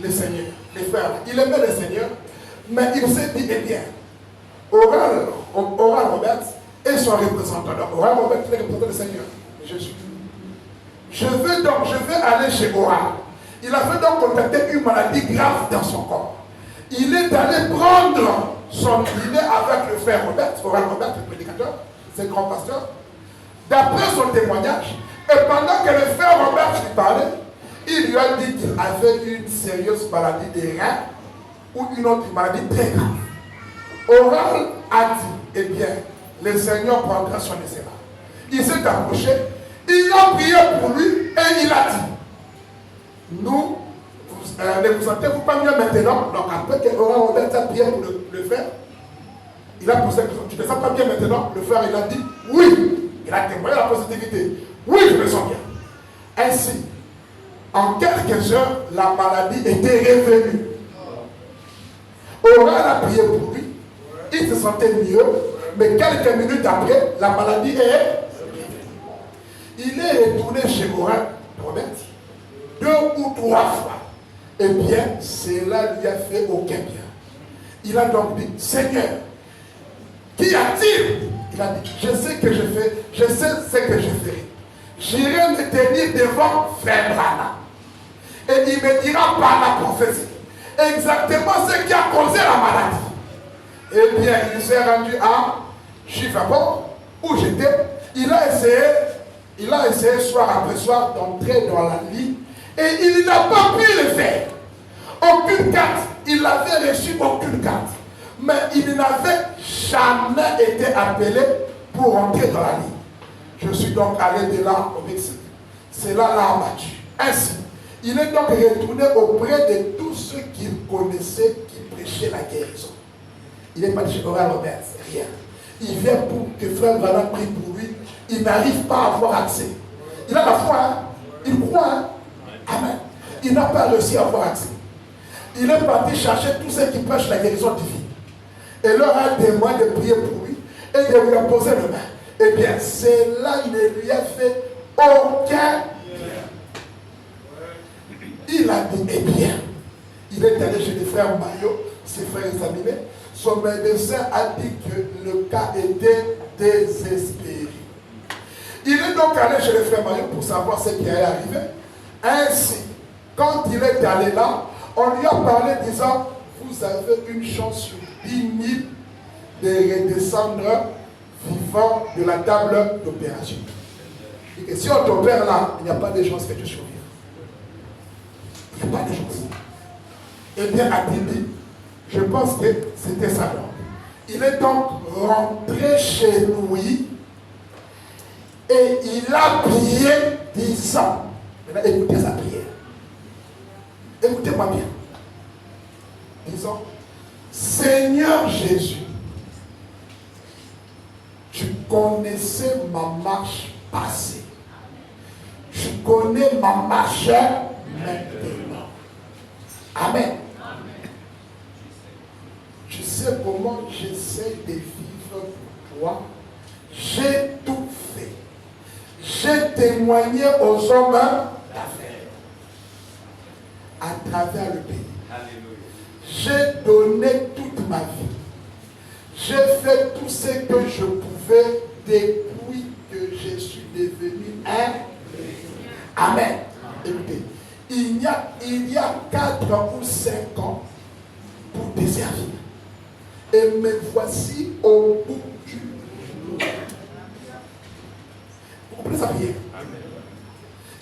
le Seigneur, les frères. Il aimait le Seigneur, mais il s'est dit, eh bien, Oral Robert est son représentant. Donc, Oral Robert est le représentant du Seigneur, Jésus. Je vais aller chez Oral. Il a fait donc contacter une maladie grave dans son corps. Il est allé prendre son dîner avec le frère Robert, Oral Robert, le prédicateur, c'est le grand pasteur. D'après son témoignage, et pendant que le frère Robert lui parlait, il lui a dit qu'il avait une sérieuse maladie des reins ou une autre maladie très grave. Oral a dit, eh bien, le Seigneur prendra soin de cela. Il s'est approché, il a prié pour lui et il a dit, nous, ne vous sentez-vous pas mieux maintenant? Donc après que Oral Robert a prié pour le faire, Il a posé la question, tu ne te sens pas bien maintenant? Le frère, il a dit, oui. Il a témoigné la positivité. Oui, je me sens bien. Ainsi, en quelques heures, la maladie était revenue. Oral a prié pour lui. Il se sentait mieux. Mais quelques minutes après, la maladie est... Il est retourné chez Oral, Robert, 2 ou 3 fois. Eh bien, cela lui a fait aucun bien. Il a donc dit, Seigneur, qu'y a-t-il? Il a dit, je sais que je fais, je sais ce que je ferai. J'irai me tenir devant Frère Branham. Et il me dira par la prophétie exactement ce qui a causé la maladie. Eh bien, il s'est rendu à Chicago, où j'étais. Il a essayé soir après soir d'entrer dans la ligne et il n'a pas pu le faire. Aucune carte. Il n'avait reçu aucune carte. Mais il n'avait jamais été appelé pour entrer dans la ligne. Je suis donc allé de là au Mexique. Cela l'a abattu. Ainsi, il est donc retourné auprès de tous ceux qu'il connaissait qui prêchaient la guérison. Il n'est pas chez Oral Roberts, rien. Il vient pour que Frère Branham prie pour lui. Il n'arrive pas à avoir accès. Il a la foi, hein? Il croit. Hein? Amen. Il n'a pas réussi à avoir accès. Il est parti chercher tous ceux qui prêchent la guérison divine. Et leur a témoin de prier pour lui et de lui imposer le main. Eh bien, cela ne lui a fait aucun bien. Il a dit, eh bien, il est allé chez les frères Maillot, ses frères examinés. Son médecin a dit que le cas était désespéré. Il est donc allé chez les frères Maillot pour savoir ce qui allait arriver. Ainsi, quand il est allé là, on lui a parlé disant, vous avez une chance sur 10 000 de redescendre vivant de la table d'opération. Et si on t'opère là, il n'y a pas de chance que tu survives. Il n'y a pas de chance. Eh bien, a-t-il dit, je pense que c'était ça. Il est donc rentré chez lui et il a prié disant, maintenant écoutez sa prière. Écoutez-moi bien. Disons, Seigneur Jésus, tu connaissais ma marche passée. Tu connais ma marche maintenant. Amen. Tu sais comment j'essaie de vivre pour toi. J'ai tout fait. J'ai témoigné aux hommes d'affaires à travers le pays. J'ai donné toute ma vie. J'ai fait tout ce que je pouvais depuis que je suis devenu un. Amen. Écoutez, il y a 4 ou 5 ans pour te servir. Et me voici au bout du jour. Vous comprenez sa prière?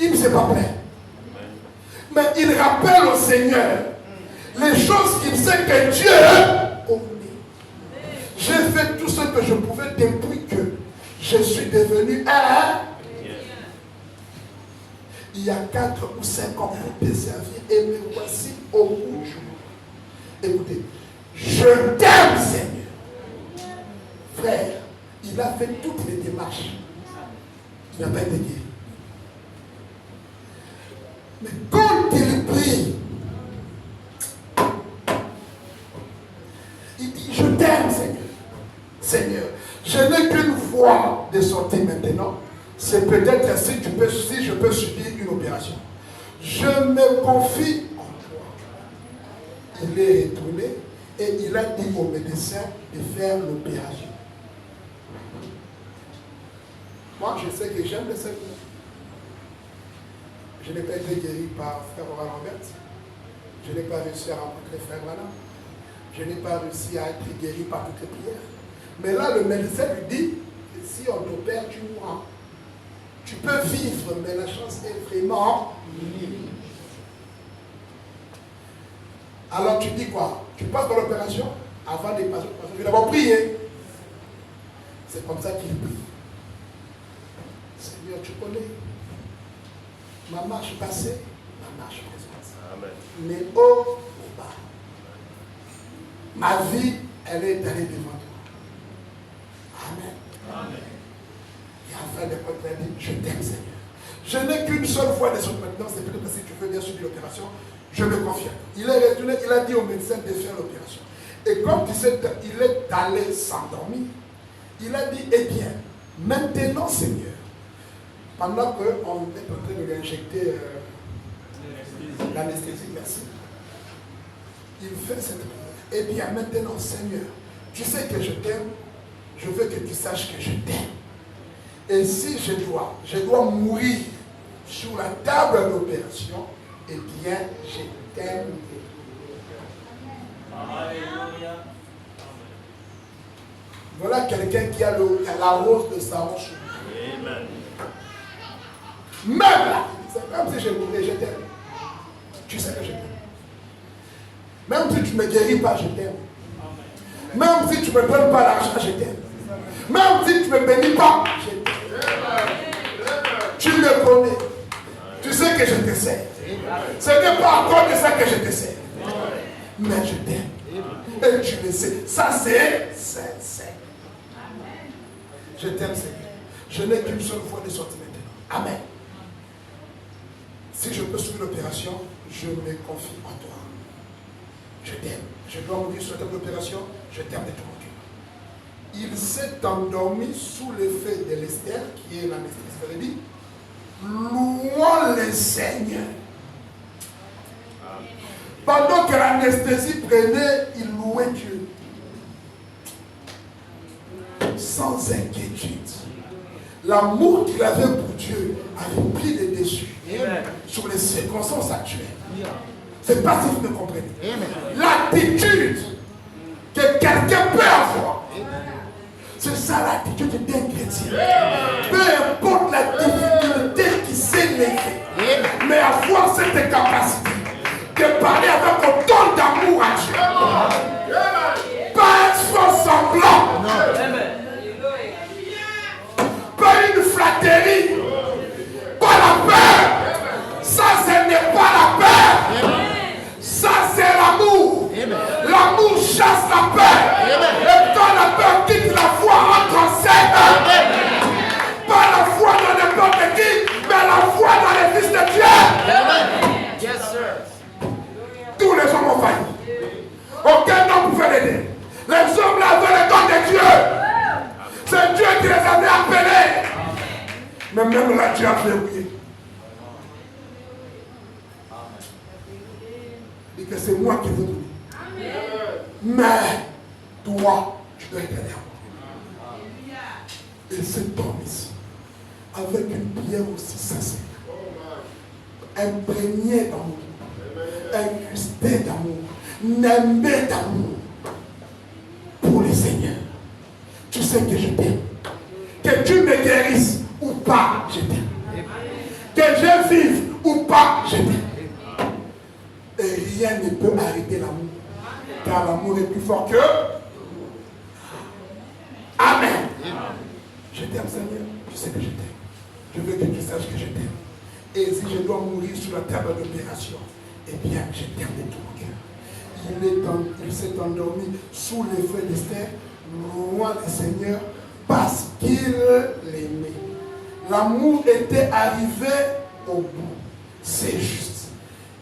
Il ne s'est pas plaint. Mais il rappelle au Seigneur les choses qu'il sait que Dieu connaît. J'ai fait tout ce que je pouvais depuis que je suis devenu un. Il y a 4 ou 5 ans pour te servir et me voici au bout du jour. Écoutez, je t'aime, Seigneur. Frère, il a fait toutes les démarches. Il n'a pas été guéri. Mais quand il prie, il dit, je t'aime, Seigneur. Seigneur, je n'ai qu'une voie de sortie maintenant. C'est peut-être si je peux subir une opération. Je me confie en toi. Il est retourné et il a dit au médecin de faire l'opération. Moi, je sais que j'aime le Seigneur. Je n'ai pas été guéri par Frère Oral Robert. Je n'ai pas réussi à rencontrer Frère Branham. Je n'ai pas réussi à être guéri par toutes les prières. Mais là, le médecin lui dit que si on t'opère, tu mourras. Tu peux vivre, mais la chance est vraiment minime. Alors tu dis quoi? Tu passes dans l'opération avant de passer l'opération. Tu vais d'abord prier. C'est comme ça qu'il prie. Seigneur, tu connais ma marche passée, ma marche présente. Amen. Mais haut ou bas. Ma vie, elle est allée devant toi. Et enfin, l'époque a dit, je t'aime Seigneur. Je n'ai qu'une seule fois des choses maintenant, c'est peut-être parce que tu veux bien subir l'opération, je me confie. Il est retourné, il a dit au médecin de faire l'opération. Et comme tu sais, il est allé s'endormir. Il a dit, eh bien, maintenant Seigneur, pendant qu'on est en train de lui injecter l'anesthésie, merci, il fait cette prière. Eh bien, maintenant Seigneur, tu sais que je t'aime, je veux que tu saches que je t'aime. Et si je dois mourir sur la table d'opération, eh bien, je t'aime. Voilà quelqu'un qui a la rose de sa hanche. Même là, c'est comme si je voulais, je t'aime. Tu sais que je t'aime. Même si tu ne me guéris pas, je t'aime. Même si tu ne me donnes pas l'argent, je t'aime. Même si tu ne me bénis pas, je t'aime. Tu me connais. Tu sais que je te sers. Ce n'est pas encore de ça que je te sers. Mais je t'aime. Et tu le sais. Ça, c'est sincère. Je t'aime, Seigneur. Je n'ai qu'une seule fois de sortie maintenant. Amen. Si je peux suivre l'opération, je me confie en toi. Je t'aime. Je dois mourir sur la table d'opération. Je t'aime de tout mon cœur. Il s'est endormi sous l'effet de l'Esther, qui est l'anesthésie. Louons le Seigneur. Pendant que l'anesthésie prenait, il louait Dieu. Sans inquiétude. L'amour qu'il avait pour Dieu avait pris le dessus sur les circonstances actuelles. C'est pas si vous me comprenez. L'attitude que quelqu'un peut avoir. C'est ça l'attitude d'un chrétien. Peu importe la difficulté qui s'est levée, mais avoir cette capacité de parler avec autant d'amour à Dieu. Pas un faux semblant. Pas une flatterie. Pas la peur. Ça, ce n'est pas la peur. Ça, c'est l'amour. L'amour chasse la peur. Et quand la peur quitte la foi, entre en scène. Pas la foi dans n'importe qui, mais la foi dans les fils de Dieu. Yes, sir. Tous les hommes ont failli. Aucun homme pouvait l'aider. Les hommes là avaient le don de Dieu. C'est Dieu qui les avait appelés. Mais même là, Dieu a verrouillé. Et que c'est moi qui veux donner. Mais toi, tu dois être là. Et cet homme ici, avec une prière aussi sincère, imprégné d'amour, incrusté d'amour, n'aimé d'amour pour le Seigneur. Tu sais que je t'aime. Que tu me guérisses ou pas, je t'aime. Que je vive ou pas, je t'aime. Et rien ne peut arrêter l'amour. Car l'amour est plus fort que... Amen. Je t'aime, Seigneur. Tu sais que je t'aime. Je veux que tu saches que je t'aime. Et si je dois mourir sur la table d'opération, eh bien, je t'aime de tout mon cœur. Il s'est endormi sous l'effet d'Esther, louant le Seigneur parce qu'il l'aimait. L'amour était arrivé au bout. C'est juste.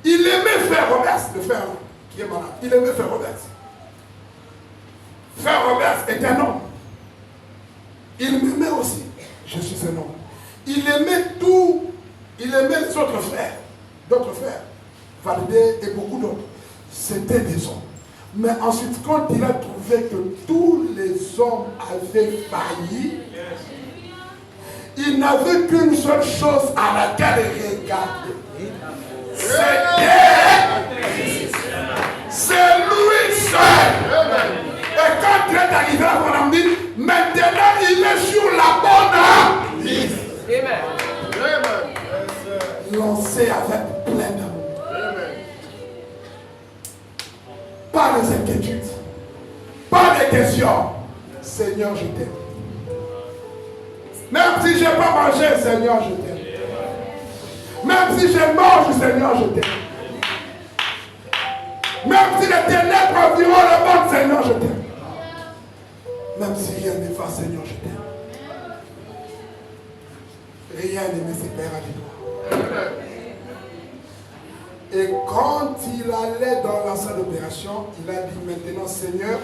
Il aimait Frère Robert, le frère qui est malade. Il aimait Frère Robert. Frère Robert est un homme. Il m'aimait aussi. Je suis un homme. Il aimait tout. Il aimait les autres frères. D'autres frères. Valdé et beaucoup d'autres. C'était des hommes. Mais ensuite, quand il a trouvé que tous les hommes avaient failli, il n'avait qu'une seule chose à laquelle regarder. C'est lui seul. Et quand il est arrivé à mon ami, maintenant il est sur la bonne liste. Lancé avec plein d'amour. Pas des inquiétudes. Pas des questions. Seigneur, je t'aime. Même si je n'ai pas mangé, Seigneur, je t'aime. Même si je mange, Seigneur, je t'aime. Même si les ténèbres environ le monde, Seigneur, je t'aime. Même si rien ne va, Seigneur, je t'aime. Rien ne me séparera de toi. Et quand il allait dans la salle d'opération, il a dit maintenant, Seigneur,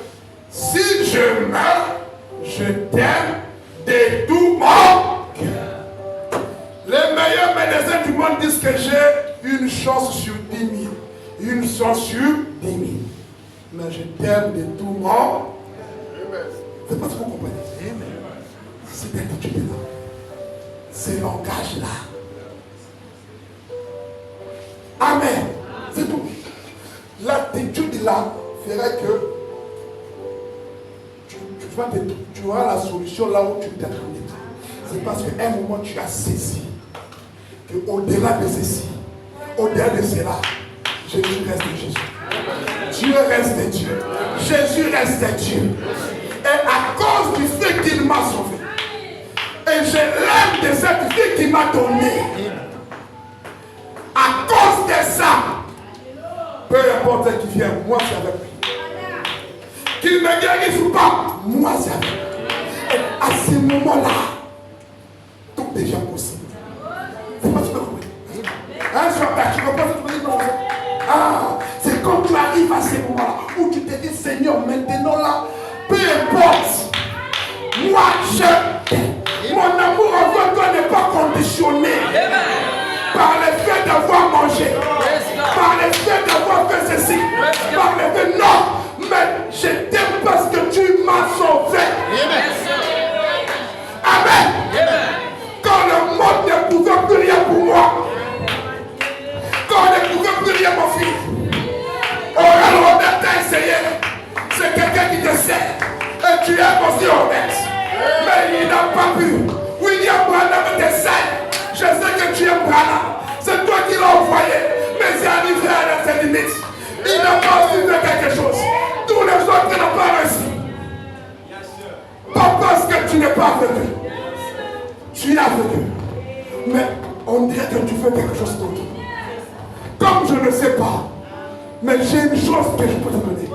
si je meurs, je t'aime de tout mon cœur. Les meilleurs médecins du monde disent que j'ai une chance sur 10 000. Une chance sur 10 000. Mais je t'aime de tout mon cœur. C'est pas ce que vous comprenez. Cette attitude-là, ce langage-là. Amen. C'est tout. L'attitude-là ferait que tu auras la solution là où tu t'es trouvé. C'est parce qu'à un moment tu as saisi qu'au-delà de ceci, au-delà de cela, Jésus reste Jésus. Dieu reste Dieu. Jésus reste Dieu. Et à cause du fait qu'il m'a sauvé, et je l'aime de cette vie qu'il m'a donnée, à cause de ça, peu importe qui vient, moi c'est avec lui. Qu'il me guérisse ou pas, moi c'est avec lui. Et à ce moment-là, tout devient possible. C'est pas ce que vous voulez. Un soir, tu comprends ce que je veux dire? Ah, c'est quand tu arrives à ce moment-là où tu te dis, Seigneur, maintenant là, peu importe, moi je t'aime. Mon amour envers toi n'est pas conditionné par le fait d'avoir mangé, par le fait d'avoir fait ceci, par le fait non, mais je t'aime parce que tu m'as sauvé. Amen. Quand le monde ne pouvait plus rien pour moi, quand on ne pouvait plus rien m'offrir, Oral Robert t'a essayé. C'est quelqu'un qui te sait. Et tu aimes aussi Robert. Mais il n'a pas pu. William Branham te sait. Je sais que tu aimes Branham. C'est toi qui l'as envoyé. Mais c'est arrivé à ses limites. Il n'a pas aussi fait quelque chose. Tous les autres n'ont pas réussi. Pas parce que tu n'es pas aveugle. Tu es aveugle. Mais on dirait que tu fais quelque chose d'autre. Comme je ne sais pas. Mais j'ai une chose que je peux te donner.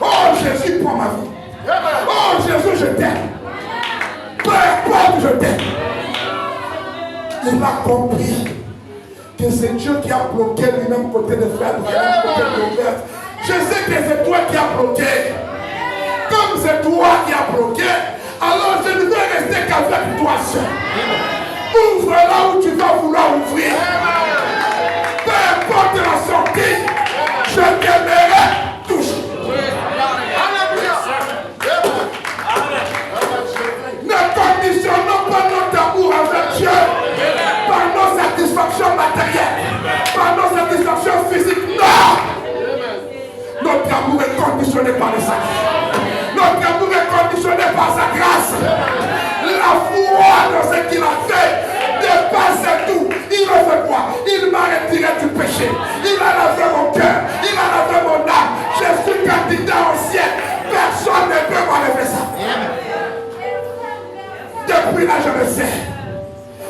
Oh Jésus, prends ma vie. Oh Jésus, je t'aime. Peu importe, je t'aime. Il a compris que c'est Dieu qui a bloqué lui-même côté de frère, lui-même côté de Robert. Je sais que c'est toi qui as bloqué. Comme c'est toi qui as bloqué, alors je ne veux rester qu'avec toi seul. Ouvre là où tu vas vouloir ouvrir. Peu importe la sortie, je t'aimerai toujours. Ne conditionnons pas notre amour avec Dieu par nos satisfactions matérielles, par nos satisfactions physiques. Non! Notre amour est conditionné par le sacrifice. Notre amour est conditionné par sa grâce. La foi dans ce qu'il a fait dépasse tout. Il a fait quoi? Il m'a retiré du péché. Il a lavé mon cœur. Il a lavé mon âme. Je suis candidat au ciel. Personne ne peut m'enlever ça. Depuis là, je me sais.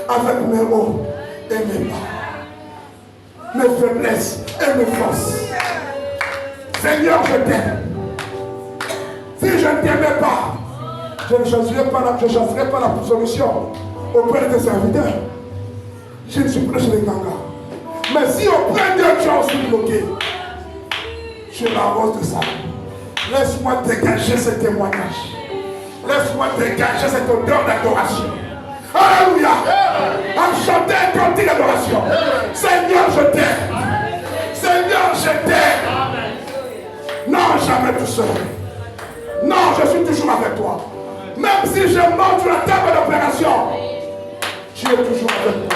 Avec mes hauts et mes bas. Mes faiblesses et mes forces. Seigneur, je t'aime. Si je ne t'aimais pas, je ne chasserais pas la solution auprès de tes serviteurs. Je ne suis plus chez les gangas. Mais si auprès de Dieu tu as aussi bloqué, je m'arrose de ça. Laisse-moi dégager ce témoignage. Laisse-moi dégager cette odeur d'adoration. Alléluia. À chanter un cantique d'adoration. Seigneur, je t'aime. Seigneur, je t'aime. Non, jamais tout seul. Non, je suis toujours avec toi. Même si je monte sur la table d'opération, tu es toujours avec moi.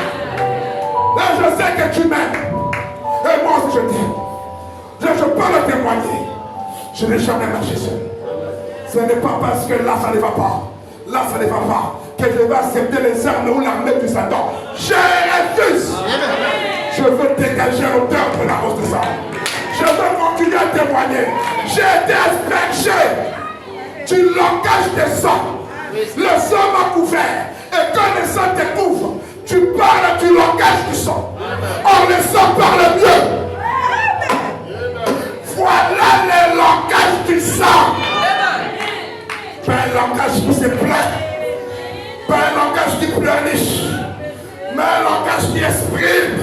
Là, je sais que tu m'aimes. Et moi aussi, je t'aime. Je peux le témoigner. Je n'ai jamais marché seul. Ce n'est pas parce que là, ça ne va pas. Là, ça ne va pas. Que je vais accepter les armes ou l'armée du Satan. Je refuse. Je veux dégager l'auteur de la rose de sang. Je veux continuer à témoigner. J'ai été aspergé du langage des sang. Le sang m'a couvert. Et quand le sang te couvre, tu parles du langage du sang. Or, le sang parle mieux. Voilà le langage du sang. Pas un langage qui se plaît. Pas un langage qui pleurniche. exprime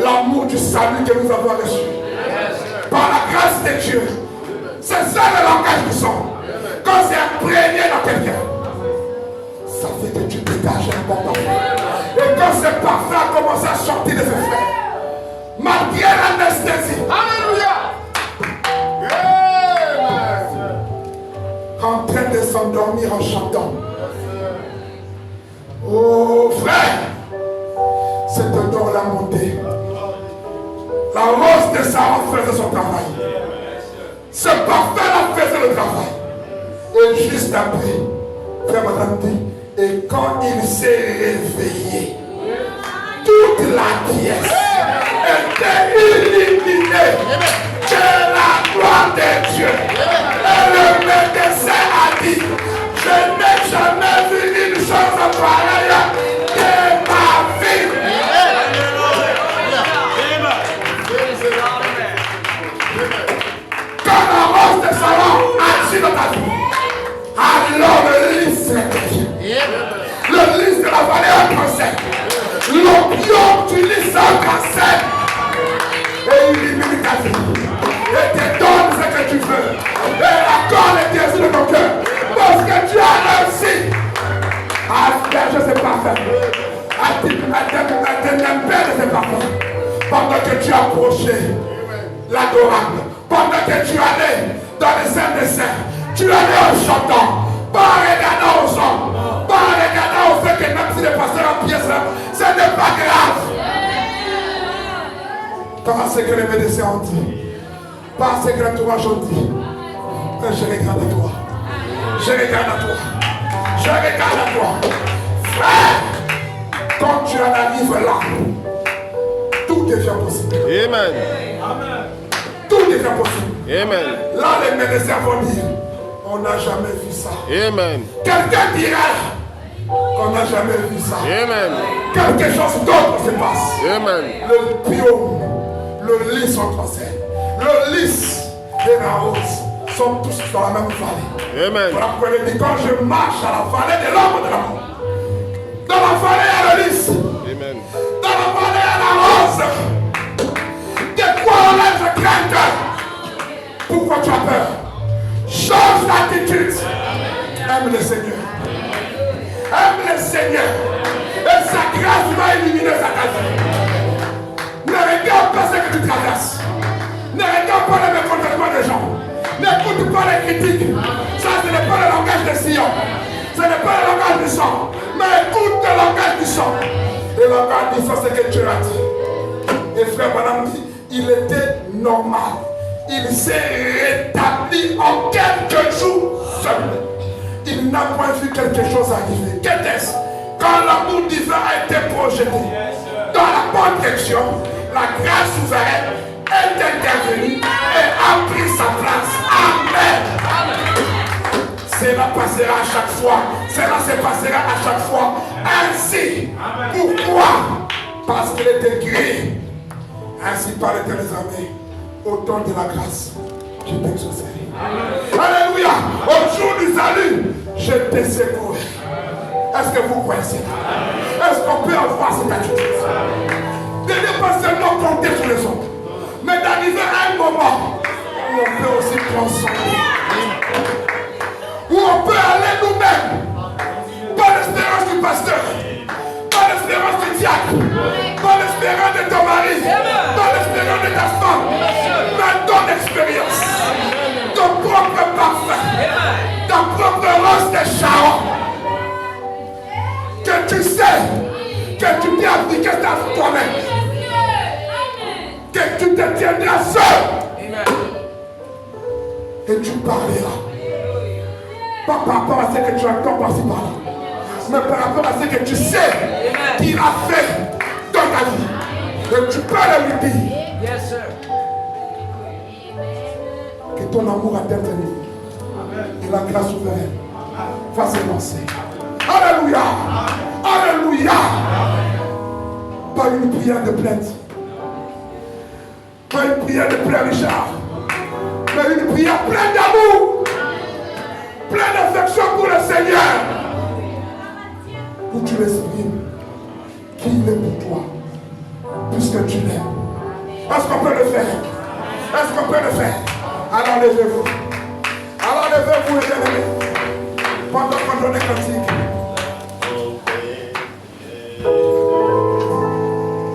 l'amour du salut que nous avons reçu. Par la grâce de Dieu. C'est ça le langage du sang. Quand c'est imprégné dans quelqu'un, ça fait que tu dégages un bon parfum. Et quand ce parfum a commencé à sortir de ses frères, malgré l'anesthésie, alléluia, en train de s'endormir en chantant. Oh frère, cette odeur l'a monté. La rose de Saron faisait son travail. Ce parfum-là faisait le travail. Et juste après, frère madame dit, et quand il s'est réveillé, toute la pièce était illuminée de la gloire de Dieu. Et le médecin a dit, je n'ai jamais vu une chose pareille de ma vie. Quand la rose de Saron agit dans ta vie, alors le lys se réveille. Le lys de la vallée est cancer. L'opium du lys est cancer. Et il illumine ta vie. Et te donne ce que tu veux. Et accorde les désirs de ton cœur. Parce que tu as réussi à faire, je ne sais pas faire, à te nemper de tes parfums. Pendant que tu approchais l'adorable. Pendant que tu allais dans les saints des saints. Tu allais en chantant. Pas regardant aux hommes. Pas regardant au fait que même si les pasteurs en pièces là, ce n'est pas grave. Parce que les médecins ont dit. Parce que l'entourage ont dit. Je regarde à toi. Je regarde à toi. Je regarde à toi. Frère, quand tu en arrives là, tout devient possible. Amen. Tout devient possible. Amen. Là, les médecins vont dire, on n'a jamais vu ça. Amen. Quelqu'un dira qu'on n'a jamais vu ça. Amen. Quelque chose d'autre se passe. Amen. Le biome, le lys sont français. Le lys et la rose sont tous dans la même vallée. Amen. Voilà pourquoi il dit, quand je marche à la vallée de l'ombre de la mort, dans la vallée il y a le lys. Amen. Dans la vallée il y a la rose. De quoi ai-je crainte? Pourquoi tu as peur? Change d'attitude. Aime le Seigneur. Aime le Seigneur. Et sa grâce va éliminer sa vie. Ne regarde pas ce que tu traverses. Ne regarde pas le mécontentement des gens. N'écoute pas les critiques. Ça, ce n'est pas le langage de Sion. Ce n'est pas le langage du sang. Mais écoute le langage du sang. Et le langage du sang, c'est que Dieu a dit. Et frère madame dit, il était normal. Il s'est rétabli en quelques jours seul. Il n'a pas vu quelque chose arriver. Qu'était-ce? Quand l'amour divin a été projeté dans la bonne direction, la grâce souveraine est intervenue et a pris sa place. Amen. Cela passera à chaque fois. Cela se passera à chaque fois. Ainsi. Pourquoi? Parce qu'il est écrit. Ainsi par l'Éternel des armées, au temps de la grâce, je t'exaucerai. Alléluia. Au jour du salut, je te secours. Est-ce que vous croyez cela? Est-ce qu'on peut avoir cette attitude? De ne pas seulement compter sur les autres, mais d'arriver à un moment où on peut aussi prendre son vie. Où on peut aller nous-mêmes. Pas l'espérance du pasteur, pas l'espérance du diacre, pas l'espérance de ton mari, pas l'espérance de ta femme, mais ton expérience, ton propre parfum, ta propre rose de Sharon. Que tu sais, que tu t'es appliqué à toi-même, que tu te tiendras seul et tu parleras. Pas par rapport à ce que tu entends par-ci par-là, mais par rapport à ce que tu sais qu'il a fait dans ta vie. Et tu peux le lui dire. Yes, sir. Que ton amour atteigne tes niveaux. Et la grâce souveraine va s'élancer. Alléluia. Alléluia. Pas une prière de plainte. Pas une prière de pleurnichard. Mais une prière pleine d'amour. Pleine d'affection pour le Seigneur. Où tu l'exprimes. Qu'il est qu'on peut le faire? Est-ce qu'on peut le faire? Alors levez-vous. Alors levez-vous, les bien-aimés. Pendant qu'on donne les cantiques.